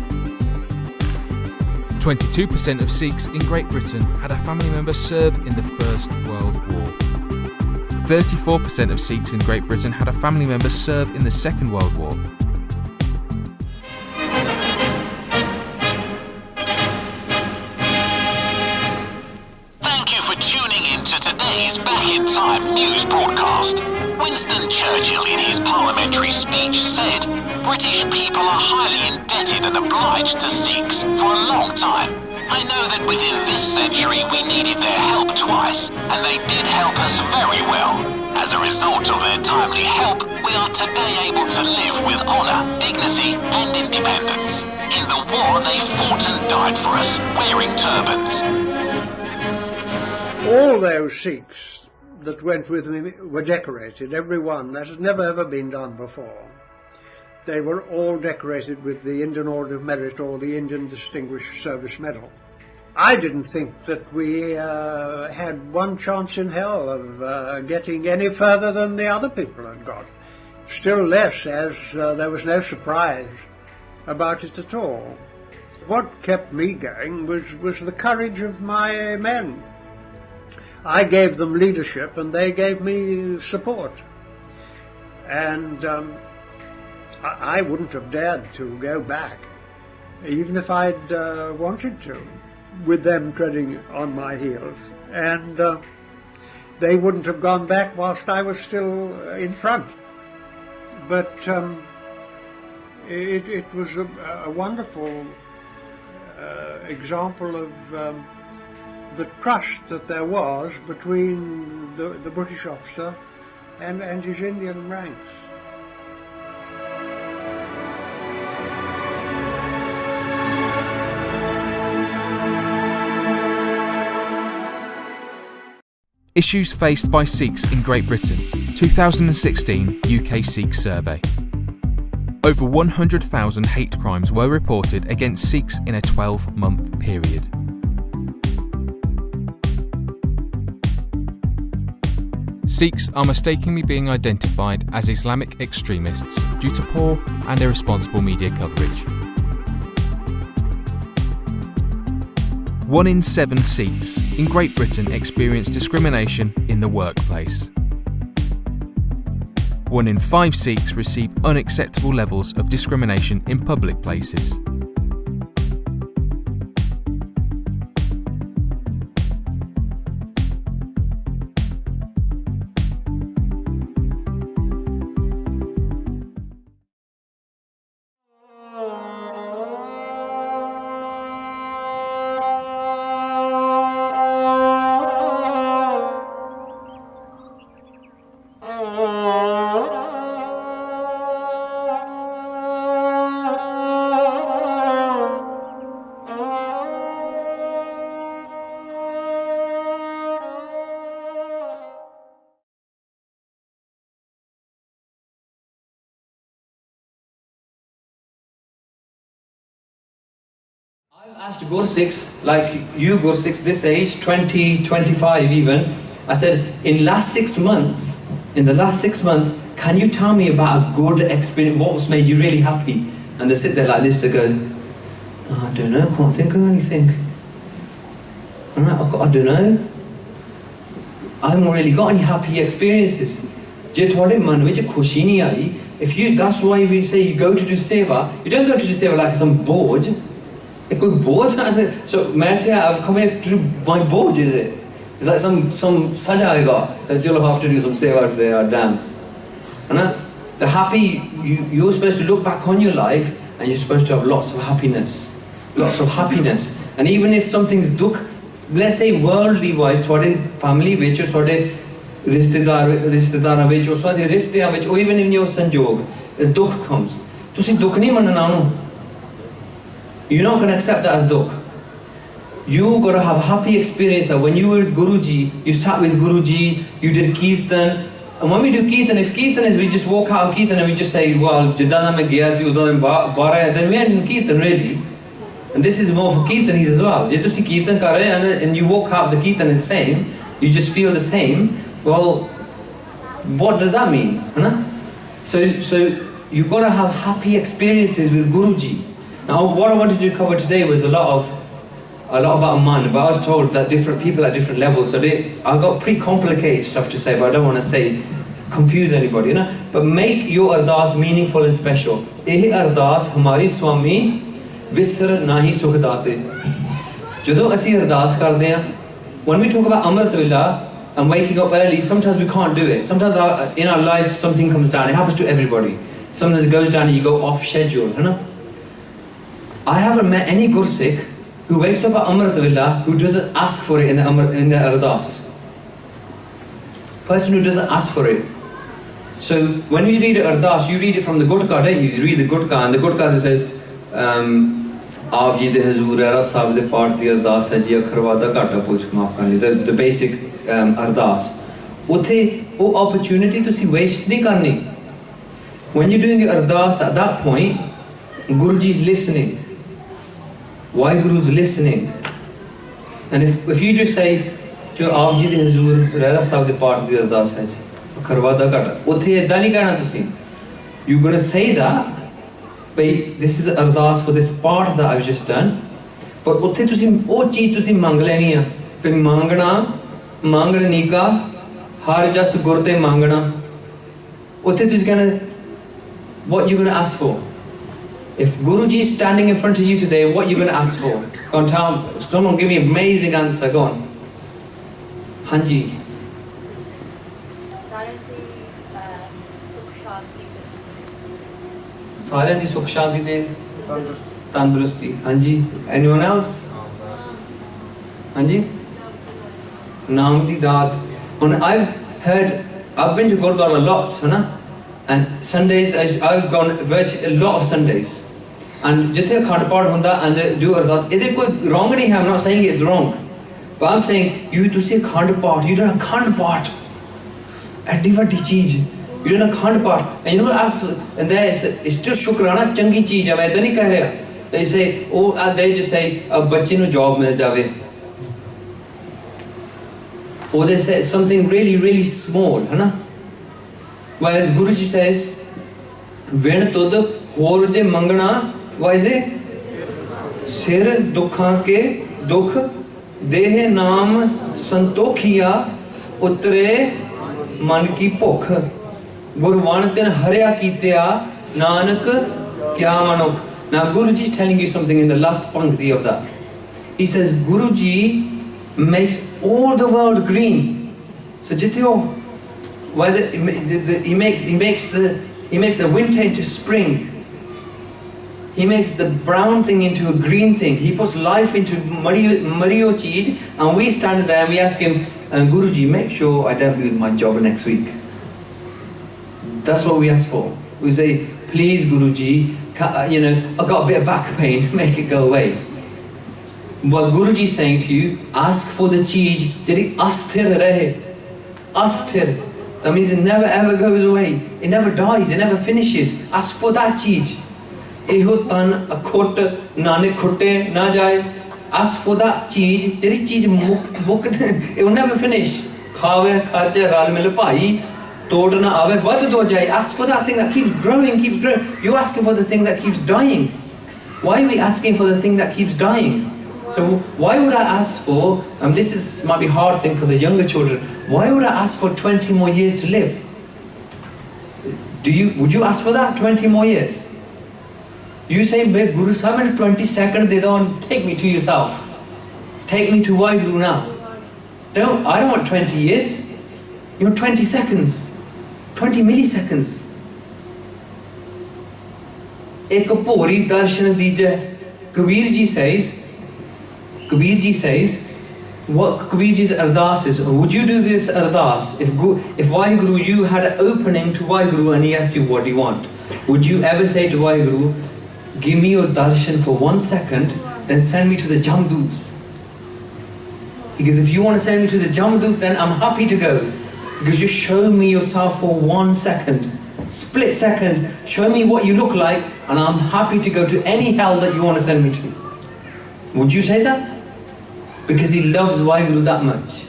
22% of Sikhs in Great Britain had a family member serve in the First World War. 34% of Sikhs in Great Britain had a family member serve in the Second World War. Thank you for tuning in to today's Back in Time news broadcast. Winston Churchill in his parliamentary speech said, "British people are highly indebted and obliged to Sikhs for a long time. I know that within this century we needed their help twice, and they did help us very well. As a result of their timely help, we are today able to live with honour, dignity and independence. In the war they fought and died for us, wearing turbans." All those Sikhs that went with me were decorated, every one. That has never ever been done before. They were all decorated with the Indian Order of Merit or the Indian Distinguished Service Medal. I didn't think that we had one chance in hell of getting any further than the other people had got. Still less as there was no surprise about it at all. What kept me going was the courage of my men. I gave them leadership and they gave me support. And I wouldn't have dared to go back, even if I'd wanted to, with them treading on my heels. And they wouldn't have gone back whilst I was still in front. But it was a wonderful example of the trust that there was between the British officer and his Indian ranks. Issues faced by Sikhs in Great Britain, 2016 UK Sikh Survey. Over 100,000 hate crimes were reported against Sikhs in a 12-month period. Sikhs are mistakenly being identified as Islamic extremists due to poor and irresponsible media coverage. 1 in 7 Sikhs in Great Britain experience discrimination in the workplace. 1 in 5 Sikhs receive unacceptable levels of discrimination in public places. I've asked Gursikhs, like you Gursikhs, this age, 20, 25 even, I said, in the last 6 months, can you tell me about a good experience, what's made you really happy? And they sit there like this, they go, oh, I don't know, can't think of anything. I don't know. I haven't really got any happy experiences. Je thode man vich khushi nahi aayi. If you, that's why we say you go to do seva. You don't go to do seva like some board. A good board. So I've come here to do my board, is it? It's like some saja I got that you'll have to do some seva today. Or damn. And the happy, you're supposed to look back on your life and you're supposed to have lots of happiness. Lots of happiness. And even if something's dukh, let's say worldly wise, thode family vich or thode रिश्तेदारां विच उस वादे रिश्तेयां विच or even in your sanjog as dukh comes तुसी दुख नहीं मनना उन्हों you're not going to accept that as dukh. You got to have a happy experience that when you were with Guruji, you sat with Guruji, you did Kirtan. And when we do Kirtan, if Kirtan is we just walk out of Kirtan and we just say, well, Jidana mein gaya si udan bara, then we ain't in Kirtan really. And this is more for Kirtanis as well. Je tusi Kirtan kar rahe and you walk out, the Kirtan is the same, you just feel the same. Well, what does that mean? So you've got to have happy experiences with Guruji. Now, what I wanted to cover today was a lot about man, but I was told that different people at different levels, so I've got pretty complicated stuff to say, but I don't want to confuse anybody, But make your ardas meaningful and special. Eh ardas hamari Swami visar nahi sukh date. Jadon asi ardas karde hain, when we talk about Amrit Vela and waking up early, sometimes we can't do it. Sometimes in our life something comes down. It happens to everybody. Sometimes it goes down and you go off schedule, I haven't met any Gursikh who wakes up at Amrit Vela who doesn't ask for it in the Ardas. Person who doesn't ask for it. So when you read Ardas, you read it from the Gurkha, don't you? You read the Gurkha, and the Gurkha says, Aap ji de Hazur Era Sahib de Part di Ardas hai ji Akharwada Ghata Puch Maaf Karni, the basic Ardas. Uthe wo opportunity tusi waste nahi karni. When you're doing Ardas at that point, Guruji is listening. Why Guru's listening? And if you just say, Jo aap ji de Hazur Rehra Sahib de Part di Ardas hai Kharwada Ghata, uthe edda nahi kehna tusi. You're going to say that, but this is Ardas for this part that I've just done. But uthe tusi oh cheez tusi mang leni hai. Pe mangna mangni ka har jas gurde mangna. Uthe tusi kehna what you're going to ask for. If Guruji is standing in front of you today, what are you going to ask for? Go on, someone give me an amazing answer. Go on. Hanji. Saare di sukh shanti de tandurusti. Hanji. Anyone else? Hanji. Naam di daat. I've been to Gurdwara lots, and Sundays, I've gone virtually a lot of Sundays. And jithe akhand path hunda and they do ardas. Idhe koi wrong nahi hai, I'm not saying it's wrong. But I'm saying, you tusi akhand path, you do akhand path. Addi vadi cheez. You do akhand path. And you know, and there it's still shukrana changi cheez hai. Main idha nahi keh raha. They say, they just say, bachche nu job mil jave. Or they say something really, really small, Whereas Guruji says, Ven tud hor je mangna, what is it? Sir dukha ke dukh, deh naam santokhiya, utre man ki bhukh. Gurvan tin harya kitya, nanak kya manukh. Now Guruji is telling you something in the last pankti of that. He says, Guruji makes all the world green. So jityo, whether he makes the winter into spring. He makes the brown thing into a green thing. He puts life into Mariyo cheez, and we stand there and we ask him, Guruji, make sure I don't lose my job next week. That's what we ask for. We say, please Guruji, I've got a bit of back pain, make it go away. What Guruji is saying to you, ask for the cheez, jehdi asthir rahe. Asthir. That means it never ever goes away. It never dies, it never finishes. Ask for that cheez. Eho tan akhot nane khote na jaye. Ask for that cheez. Jehdi cheez muk it will never finish. Khave kharche ral mil bhai. Tod na aave vad do jaye. Ask for that thing that keeps growing, keeps growing. You're asking for the thing that keeps dying. Why are we asking for the thing that keeps dying? So why would I ask for, this might be a hard thing for the younger children, why would I ask for 20 more years to live? Would you ask for that, 20 more years? You say, Guru Sahib, 20 seconds, they don't take me to yourself. Take me to Waheguru now. I don't want 20 years. You want 20 seconds, 20 milliseconds. Ek bhori darshan dije. Kabir Ji says, what Kabir Ji's ardas is, would you do this ardas? If Waheguru, you had an opening to Waheguru and he asked you, what do you want? Would you ever say to Waheguru, give me your darshan for 1 second, then send me to the Jamduts? Because if you want to send me to the Jamdut, then I'm happy to go. Because you show me yourself for 1 second, split second, show me what you look like, and I'm happy to go to any hell that you want to send me to. Would you say that? Because he loves Waheguru that much.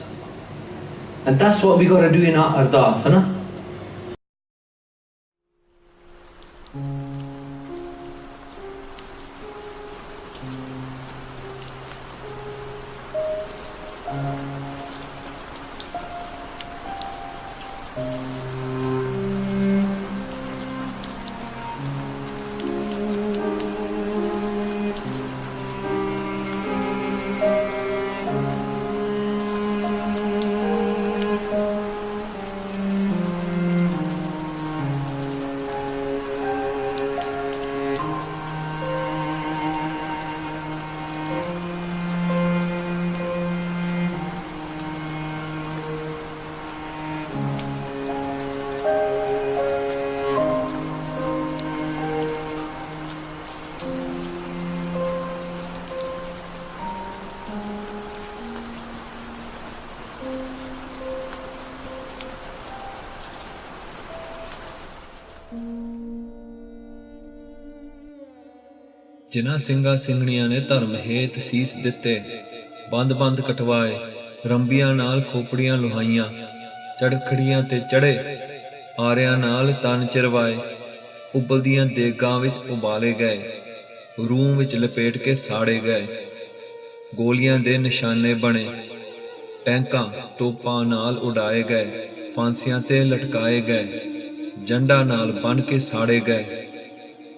And that's what we got to do in our ardas, na? ਜਿਨ੍ਹਾਂ ਸਿੰਘਾਂ ਸਿੰਘਣੀਆਂ ਨੇ ਧਰਮ ਹੇਤ ਸੀਸ ਦਿੱਤੇ, ਬੰਦ ਕਟਵਾਏ, ਰੰਬੀਆਂ ਨਾਲ ਖੋਪੜੀਆਂ ਲੁਹਾਈਆਂ, ਚੜਖੜੀਆਂ ਤੇ ਚੜੇ, ਆਰਿਆਂ ਨਾਲ ਤਨ ਚਿਰਵਾਏ, ਉਬਲਦੀਆਂ ਦੇਗਾਂ ਵਿੱਚ ਉਬਾਲੇ ਗਏ, ਰੂਹ ਵਿੱਚ ਲਪੇਟ ਕੇ ਸਾੜੇ ਗਏ, ਗੋਲੀਆਂ ਦੇ ਨਿਸ਼ਾਨੇ ਬਣੇ, ਟੈਂਕਾਂ ਤੋਪਾਂ ਨਾਲ ਉਡਾਏ ਗਏ, ਫਾਂਸੀਆਂ ਤੇ ਲਟਕਾਏ ਗਏ, ਜੰਡਾਂ ਨਾਲ ਬੰਨ੍ਹ ਕੇ ਸਾੜੇ ਗਏ।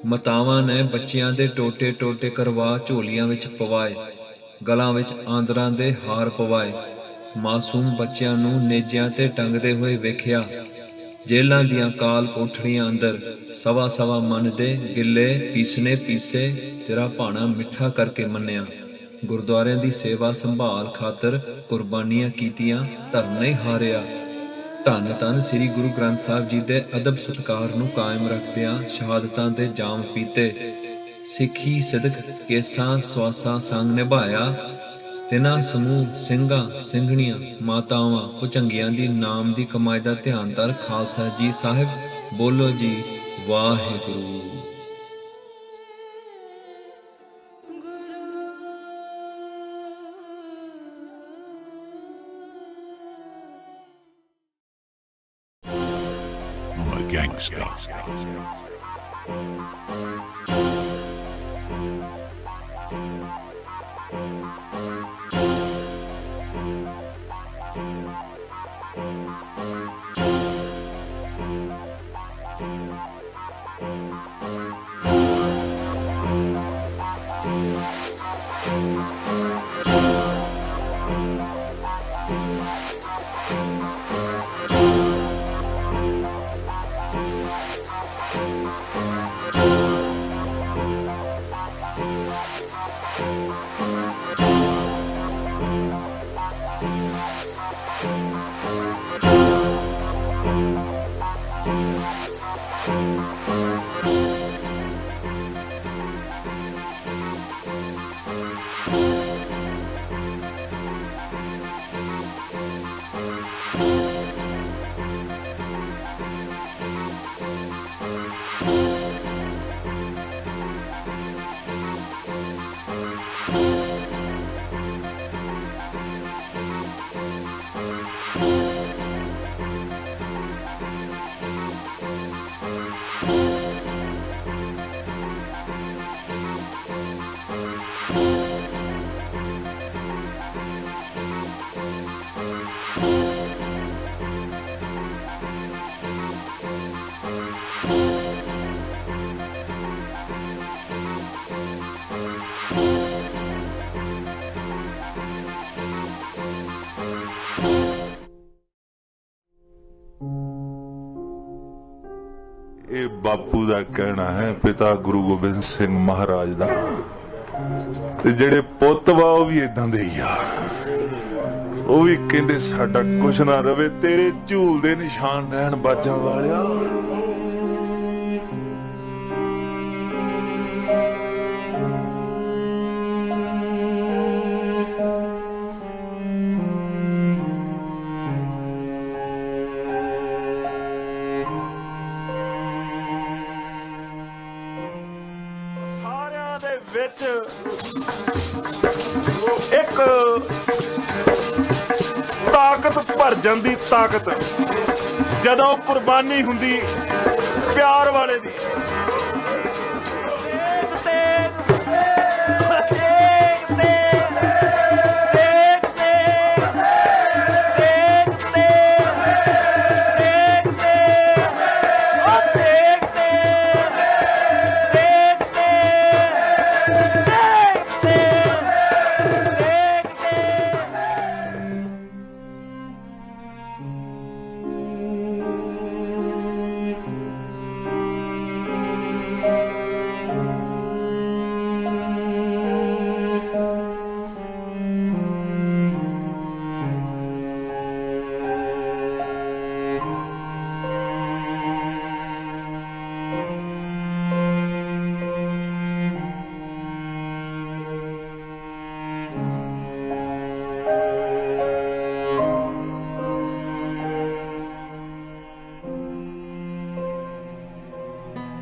ਮਾਤਾਵਾਂ ਨੇ ਬੱਚਿਆਂ ਦੇ ਟੋਟੇ ਟੋਟੇ ਕਰਵਾ ਝੋਲੀਆਂ ਵਿੱਚ ਪਵਾਏ, ਗਲਾਂ ਵਿੱਚ ਆਂਦਰਾਂ ਦੇ ਹਾਰ ਪਵਾਏ, ਮਾਸੂਮ ਬੱਚਿਆਂ ਨੂੰ ਨੇਜਿਆਂ ਤੇ ਟੰਗਦੇ ਹੋਏ ਵੇਖਿਆ। ਜੇਲ੍ਹਾਂ ਦੀਆਂ ਕਾਲ ਕੋਠੜੀਆਂ ਅੰਦਰ ਸਵਾ ਮਨ ਦੇ ਗਿੱਲੇ ਪੀਸਨੇ ਪੀਸੇ, ਤੇਰਾ ਭਾਣਾ ਮਿੱਠਾ ਕਰਕੇ ਮੰਨਿਆ। ਗੁਰਦੁਆਰਿਆਂ ਦੀ ਸੇਵਾ ਸੰਭਾਲ ਖਾਤਰ ਕੁਰਬਾਨੀਆਂ ਕੀਤੀਆਂ, ਧਰਮ ਨਹੀਂ ਹਾਰਿਆ। ਧੰਨ ਧੰਨ ਸ੍ਰੀ ਗੁਰੂ ਗ੍ਰੰਥ ਸਾਹਿਬ ਜੀ ਦੇ ਅਦਬ ਸਤਿਕਾਰ ਨੂੰ ਕਾਇਮ ਰੱਖਦਿਆਂ ਸ਼ਹਾਦਤਾਂ ਦੇ ਜਾਮ ਪੀਤੇ, ਸਿੱਖੀ ਸਿਦਕ ਕੇਸਾਂ ਸਵਾਸਾਂ ਸੰਗ ਨਿਭਾਇਆ। ਤਿੰਨਾਂ ਸਮੂਹ ਸਿੰਘਾਂ ਸਿੰਘਣੀਆਂ ਮਾਤਾਵਾਂ ਭੁਜੰਗੀਆਂ ਦੀ ਨਾਮ ਦੀ ਕਮਾਈ ਦਾ ਧਿਆਨ ਧਰ ਖਾਲਸਾ ਜੀ ਸਾਹਿਬ। ਬੋਲੋ ਜੀ ਵਾਹਿਗੁਰੂ। Gangster. ਇਹ ਬਾਪੂ ਦਾ ਕਹਿਣਾ ਹੈ ਪਿਤਾ ਗੁਰੂ ਗੋਬਿੰਦ ਸਿੰਘ ਮਹਾਰਾਜ ਦਾ ਤੇ ਜਿਹੜੇ ਪੁੱਤ ਵਾ ਉਹ ਵੀ ਇਦਾਂ ਦੇ ਹੀ ਆ ਉਹ ਵੀ ਕਹਿੰਦੇ ਸਾਡਾ ਕੁਛ ਨਾ ਰਵੇ ਤੇਰੇ ਝੂਲ ਦੇ ਨਿਸ਼ਾਨ ਰਹਿਣ ਬਾਜਾਂ ਵਾਲਿਆ ਵਿੱਚ ਇੱਕ ਤਾਕਤ ਭਰ ਜਾਂਦੀ ਤਾਕਤ ਜਦੋਂ ਕੁਰਬਾਨੀ ਹੁੰਦੀ ਪਿਆਰ ਵਾਲੇ ਦੀ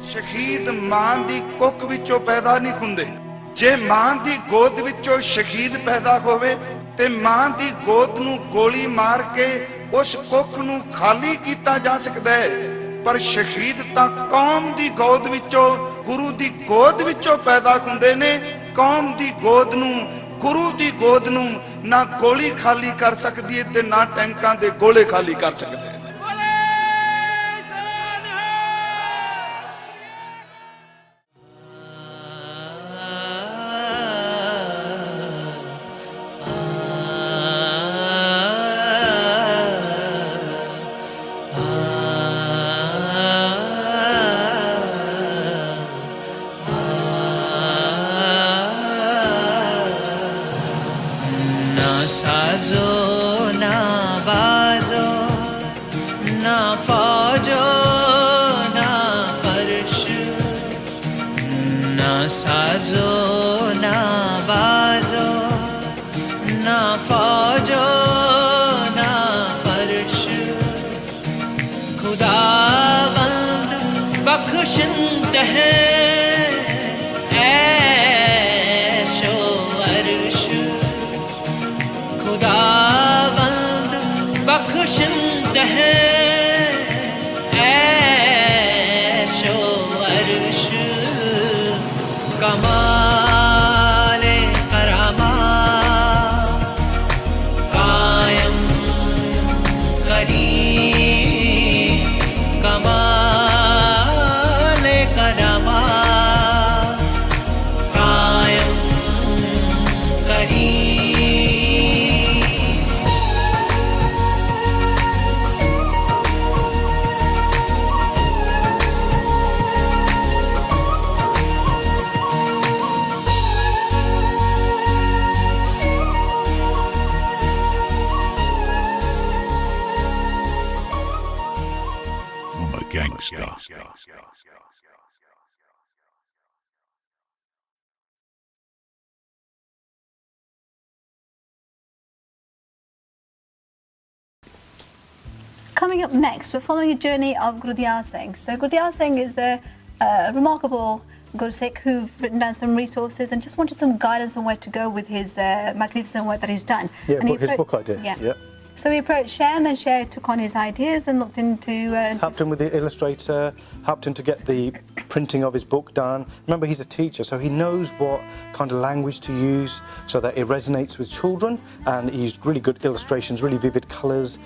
ਸ਼ਹੀਦ ਮਾਂ ਦੀ ਕੁੱਖ ਵਿੱਚੋਂ ਪੈਦਾ ਨਹੀਂ ਹੁੰਦੇ ਜੇ ਮਾਂ ਦੀ ਗੋਦ ਵਿੱਚੋਂ ਸ਼ਹੀਦ ਪੈਦਾ ਹੋਵੇ ਤੇ ਮਾਂ ਦੀ ਗੋਦ ਨੂੰ ਗੋਲੀ ਮਾਰ ਕੇ ਉਸ ਕੁੱਖ ਨੂੰ ਖਾਲੀ ਕੀਤਾ ਜਾ ਸਕਦਾ ਹੈ ਪਰ ਸ਼ਹੀਦ ਤਾਂ ਕੌਮ ਦੀ ਗੋਦ ਵਿੱਚੋਂ ਗੁਰੂ ਦੀ ਗੋਦ ਵਿੱਚੋਂ ਪੈਦਾ ਹੁੰਦੇ ਨੇ ਕੌਮ ਦੀ ਗੋਦ ਨੂੰ ਗੁਰੂ ਦੀ ਗੋਦ ਨੂੰ ਨਾ ਗੋਲੀ ਖਾਲੀ ਕਰ ਸਕਦੀ ਹੈ ਤੇ ਨਾ ਟੈਂਕਾਂ ਦੇ ਗੋਲੇ ਖਾਲੀ ਕਰ ਸਕਦੇ Coming up next, we're following a journey of Guru Diyal Singh. So Guru Diyal Singh is a remarkable Guru Sikh who've written down some resources and just wanted some guidance on where to go with his magnificent work that he's done. Yeah, and his book idea. Yeah. So we approached Share, and then Share took on his ideas and looked into... helped him with the illustrator, helped him to get the printing of his book done. Remember, he's a teacher, so he knows what kind of language to use so that it resonates with children, and he used really good illustrations, really vivid colours.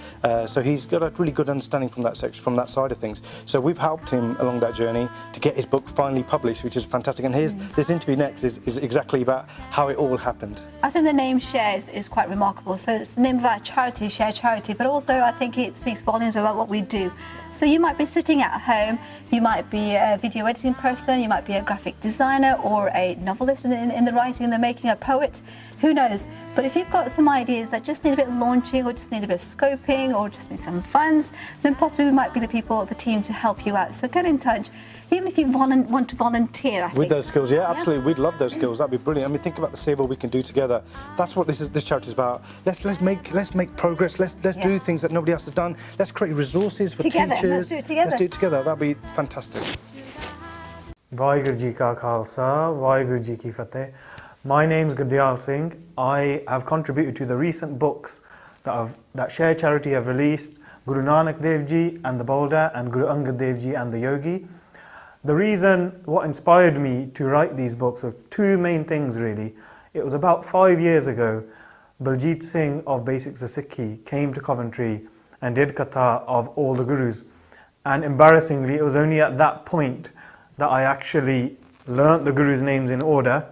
So he's got a really good understanding from that section, from that side of things. So we've helped him along that journey to get his book finally published, which is fantastic. And here's this interview next is exactly about how it all happened. I think the name Share is quite remarkable. So it's the name of our charity, Share Charity, but also I think it speaks volumes about what we do. So you might be sitting at home, you might be a video editing person, you might be a graphic designer or a novelist in the writing and the making, a poet, who knows. But if you've got some ideas that just need a bit of launching or just need a bit of scoping or just need some funds, then possibly we might be the people, the team to help you out. So get in touch. Even if you want to volunteer, I think. With those skills, yeah, absolutely. We'd love those skills. That'd be brilliant. I mean, think about the save all we can do together. That's what this charity is about. Let's make progress. Let's do things that nobody else has done. Let's create resources for together. teachers. Let's do it together. Let's do it together. That'd be fantastic. Vaheguru Ji Ka Khalsa, Vaheguru Ji Ki Fateh. My name's Gurdial Singh. I have contributed to the recent books that Share Charity have released, Guru Nanak Dev Ji and the Bolder, and Guru Angad Dev Ji and the Yogi. The reason, what inspired me to write these books were two main things really. It was about 5 years ago, Baljit Singh of Basics of Sikhi came to Coventry and did Katha of all the Gurus. And embarrassingly, it was only at that point that I actually learnt the Gurus' names in order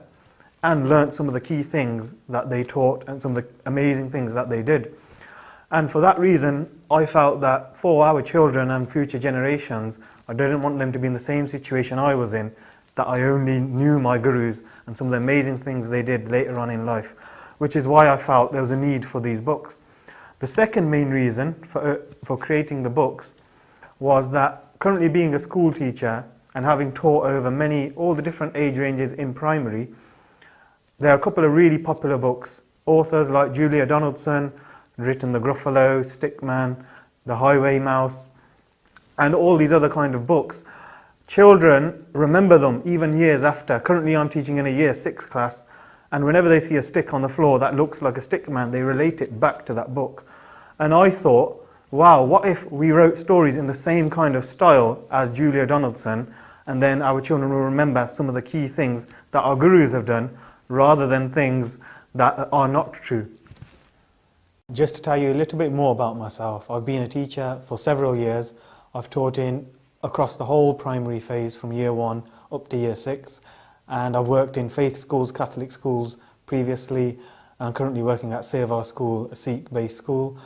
and learnt some of the key things that they taught and some of the amazing things that they did. And for that reason, I felt that for our children and future generations, I didn't want them to be in the same situation I was in, that I only knew my Gurus and some of the amazing things they did later on in life, which is why I felt there was a need for these books. The second main reason for creating the books was that currently being a school teacher and having taught over all the different age ranges in primary, there are a couple of really popular books. Authors like Julia Donaldson, written The Gruffalo, Stickman, The Highway Mouse, and all these other kind of books. Children remember them even years after. Currently I'm teaching in a year 6 class, and whenever they see a stick on the floor that looks like a stickman, they relate it back to that book. And I thought, wow, what if we wrote stories in the same kind of style as Julia Donaldson, and then our children will remember some of the key things that our Gurus have done, rather than things that are not true. Just to tell you a little bit more about myself, I've been a teacher for several years. I've taught across the whole primary phase from year 1 up to year 6, and I've worked in faith schools, Catholic schools previously. I'm currently working at Seva School, a Sikh-based school.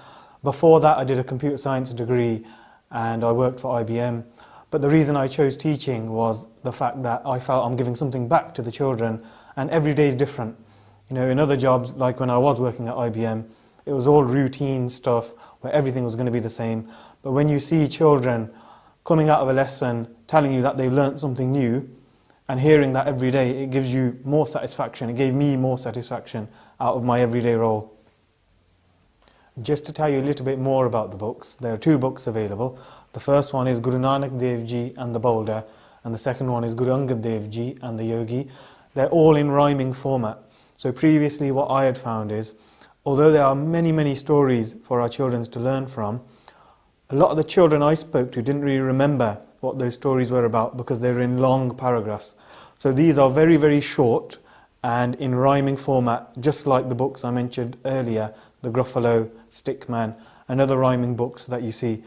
Before that I did a computer science degree and I worked for IBM. But the reason I chose teaching was the fact that I felt I'm giving something back to the children, and every day is different. You know, in other jobs, like when I was working at IBM, it was all routine stuff where everything was going to be the same. But when you see children coming out of a lesson telling you that they've learnt something new and hearing that every day, it gives you more satisfaction. It gave me more satisfaction out of my everyday role. Just to tell you a little bit more about the books, there are 2 books available. The first one is Guru Nanak Dev Ji and the Bolder, and the second one is Guru Angad Dev Ji and the Yogi. They're all in rhyming format. So previously what I had found is, although there are many stories for our children to learn from, a lot of the children I spoke to didn't really remember what those stories were about because they were in long paragraphs. So these are very short and in rhyming format, just like the books I mentioned earlier, The Gruffalo, Stickman, and other rhyming books that you see.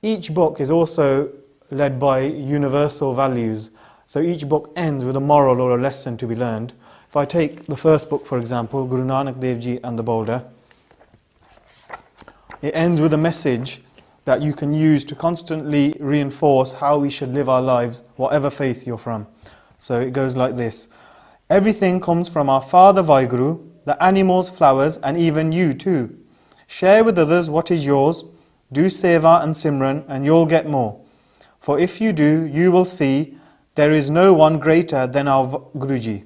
Each book is also led by universal values. So each book ends with a moral or a lesson to be learned. If I take the first book, for example, Guru Nanak Dev Ji and the Bolder, it ends with a message that you can use to constantly reinforce how we should live our lives, whatever faith you're from. So it goes like this. Everything comes from our Father Vaheguru, the animals, flowers, and even you too. Share with others what is yours, do seva and simran, and you'll get more. For if you do, you will see there is no one greater than our Guruji.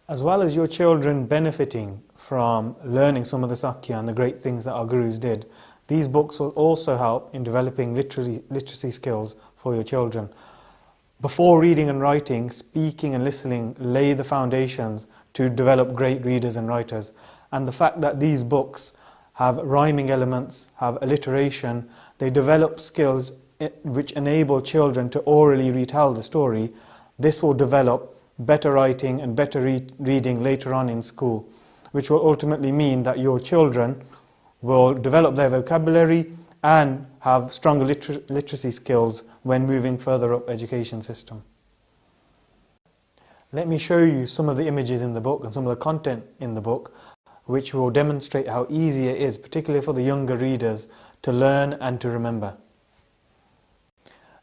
As well as your children benefiting from learning some of the Sakya and the great things that our Gurus did, these books will also help in developing literacy skills for your children. Before reading and writing, speaking and listening lay the foundations to develop great readers and writers. And the fact that these books have rhyming elements, have alliteration, they develop skills which enable children to orally retell the story. This will develop better writing and better reading later on in school, which will ultimately mean that your children will develop their vocabulary and have stronger literacy skills when moving further up education system. Let me show you some of the images in the book and some of the content in the book, which will demonstrate how easy it is, particularly for the younger readers, to learn and to remember.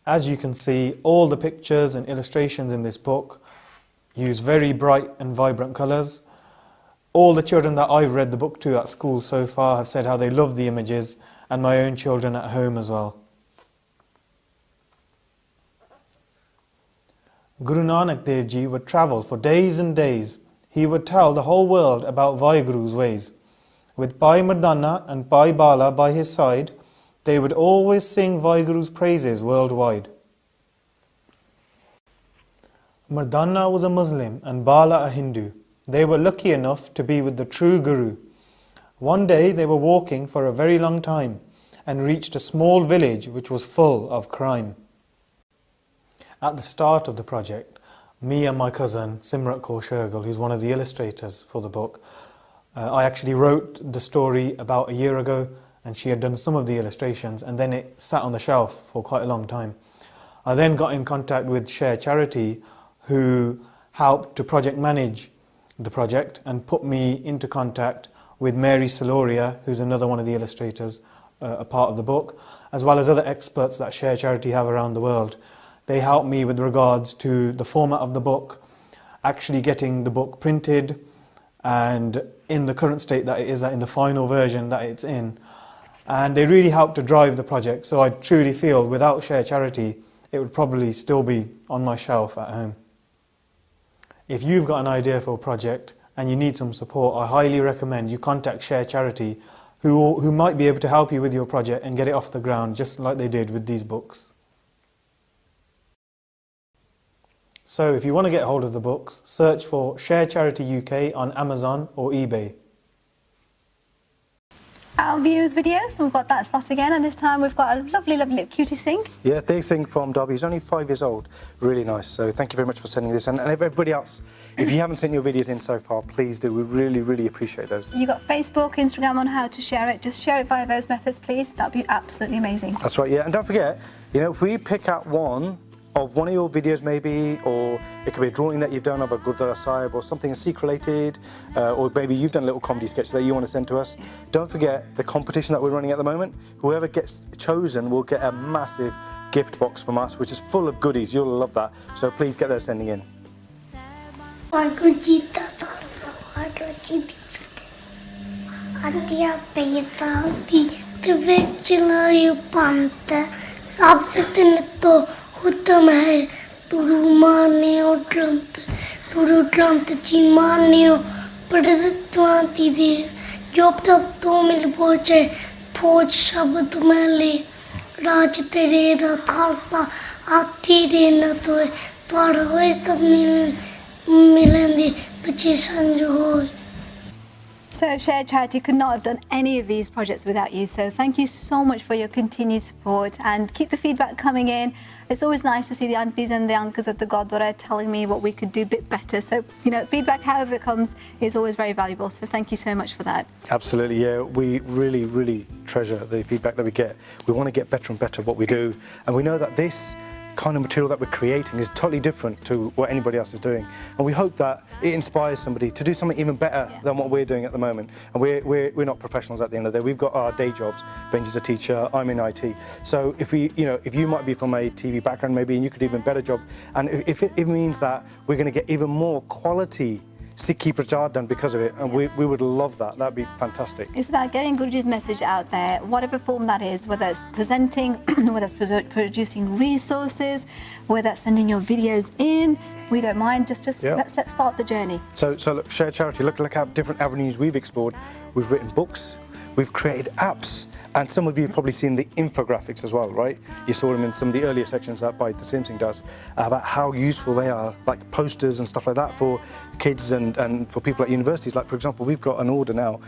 As you can see, all the pictures and illustrations in this book use very bright and vibrant colours. All the children that I've read the book to at school so far have said how they love the images, and my own children at home as well. Guru Nanak Dev Ji would travel for days and days. He would tell the whole world about Vaheguru's ways. With Bhai Mardana and Bhai Bala by his side, they would always sing Vaheguru's praises worldwide. Mardana was a Muslim and Bala a Hindu. They were lucky enough to be with the true Guru. One day they were walking for a very long time and reached a small village which was full of crime. At the start of the project, me and my cousin Simrat Kaur Shergill, who's one of the illustrators for the book, I actually wrote the story about a year ago, and she had done some of the illustrations, and then it sat on the shelf for quite a long time. I then got in contact with Share Charity, who helped to project manage the project and put me into contact with Mary Saloria, who's another one of the illustrators, a part of the book, as well as other experts that Share Charity have around the world. They helped me with regards to the format of the book, actually getting the book printed, and in the current state that it is, in the final version that it's in. And they really helped to drive the project, so I truly feel without Share Charity, it would probably still be on my shelf at home. If you've got an idea for a project and you need some support, I highly recommend you contact Share Charity, who might be able to help you with your project and get it off the ground, just like they did with these books. So if you want to get hold of the books, search for Share Charity UK on Amazon or eBay. Our viewers video, so we've got that slot again, and this time we've got a lovely little cutie Singh. Yeah, they sing from Derby. He's only 5 years old. Really nice. So thank you very much for sending this. And everybody else, if you haven't sent your videos in so far, please do. We really, really appreciate those. You've got Facebook, Instagram on how to share it. Just share it via those methods, please. That'd be absolutely amazing. That's right, yeah. And don't forget, you know, if we pick out one of your videos maybe, or it could be a drawing that you've done of a Gurdwara Sahib or something Sikh related, or maybe you've done a little comedy sketch that you want to send to us. Don't forget the competition that we're running at the moment. Whoever gets chosen will get a massive gift box from us, which is full of goodies. You'll love that. So please get those sending in. उत्तम है गुरु मान्यो गुरु ग्रंथ जी मान्यो पढ़तवांति दे जो तब तो मिल पहुंचे फौज शब्द में ले राज तेरे दा खालसा आती रे न तो पर होए सब मिलन दे बच्चे संजो होए. So Share Charity could not have done any of these projects without you. So thank you so much for your continued support, and keep the feedback coming in. It's always nice to see the aunties and the uncles at the Gurdwara telling me what we could do a bit better. So, you know, feedback, however it comes, is always very valuable. So thank you so much for that. Absolutely, yeah. We really, really treasure the feedback that we get. We want to get better and better at what we do. And we know that this kind of material that we're creating is totally different to what anybody else is doing, and we hope that it inspires somebody to do something even better than what we're doing at the moment. And we're not professionals at the end of the day. We've got our day jobs. Benji's a teacher, I'm in IT. So if you might be from a TV background maybe, and you could do even better job, and if it means that we're going to get even more quality Sikhi Prachar done because of it, and we would love that. That'd be fantastic. It's about getting Guruji's message out there, whatever form that is, whether it's presenting, whether it's producing resources, whether it's sending your videos in. We don't mind. Just let's start the journey. So look, Share Charity. Look how different avenues we've explored. We've written books. We've created apps. And some of you have probably seen the infographics as well, right? You saw them in some of the earlier sections that by the Sim does, about how useful they are, like posters and stuff like that for kids and for people at universities. Like, for example, we've got an order now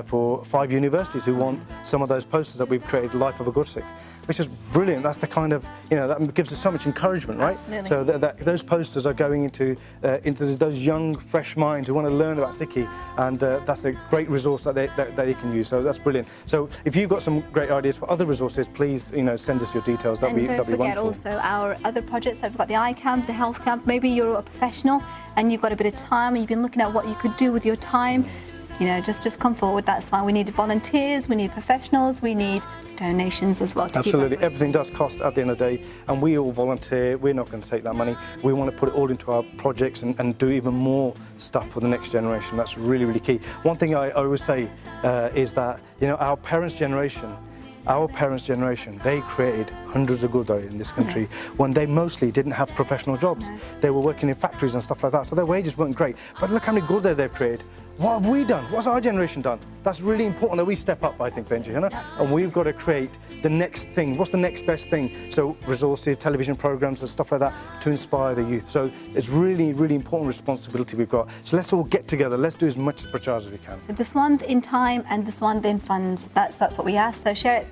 for 5 universities who want some of those posters that we've created, Life of a Gursikh, which is brilliant. That's the kind of, that gives us so much encouragement, right? Absolutely. So those posters are going into those young, fresh minds who want to learn about Sikhi, and that's a great resource that they can use. So that's brilliant. So if you've got some great ideas for other resources, please, send us your details. That'd be don't forget wonderful. also our other projects. So we've got the eye camp, the health camp. Maybe you're a professional and you've got a bit of time and you've been looking at what you could do with your time. Just come forward, that's fine. We need volunteers, we need professionals, we need donations as well. Absolutely, everything does cost at the end of the day, and we all volunteer. We're not going to take that money. We want to put it all into our projects and do even more stuff for the next generation. That's really, really key. One thing I always say is that, our parents' generation, they created hundreds of gurdwara in this country when they mostly didn't have professional jobs. They were working in factories and stuff like that, so their wages weren't great. But look how many gurdwara they've created. What have we done? What's our generation done? That's really important that we step up, I think, Benji, and we've got to create the next thing. What's the next best thing? So resources, television programs and stuff like that to inspire the youth. So it's really, really important responsibility we've got. So let's all get together. Let's do as much prachar as we can. So this one in time and this one in funds. That's what we ask. So share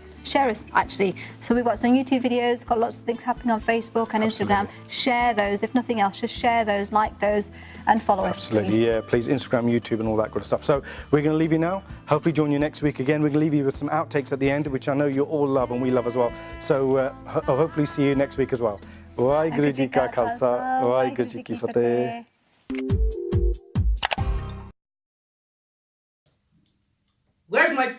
us, actually. So we've got some YouTube videos, got lots of things happening on Facebook and Instagram. Share those, if nothing else, just share those, like those, and follow us, Absolutely, please. yeah, please, Instagram, YouTube, and all that good stuff. So we're going to leave you now. Hopefully join you next week again. We're going to leave you with some outtakes at the end, which I know you all love and we love as well. So I'll hopefully see you next week as well. Waheguru Ji Ka Khalsa, Waheguru Ji Ki Fateh. Where's my...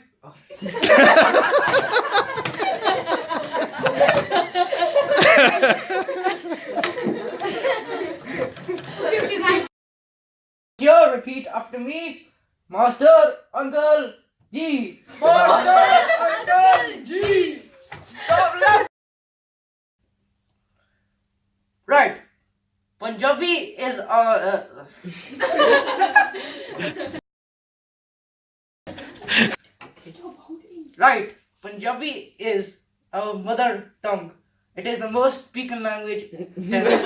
Here, repeat after me. Master, Uncle, Ji. Master, Uncle, Ji. Stop laughing. Right. Punjabi is Right. Punjabi is our mother tongue. It is the most spoken language in this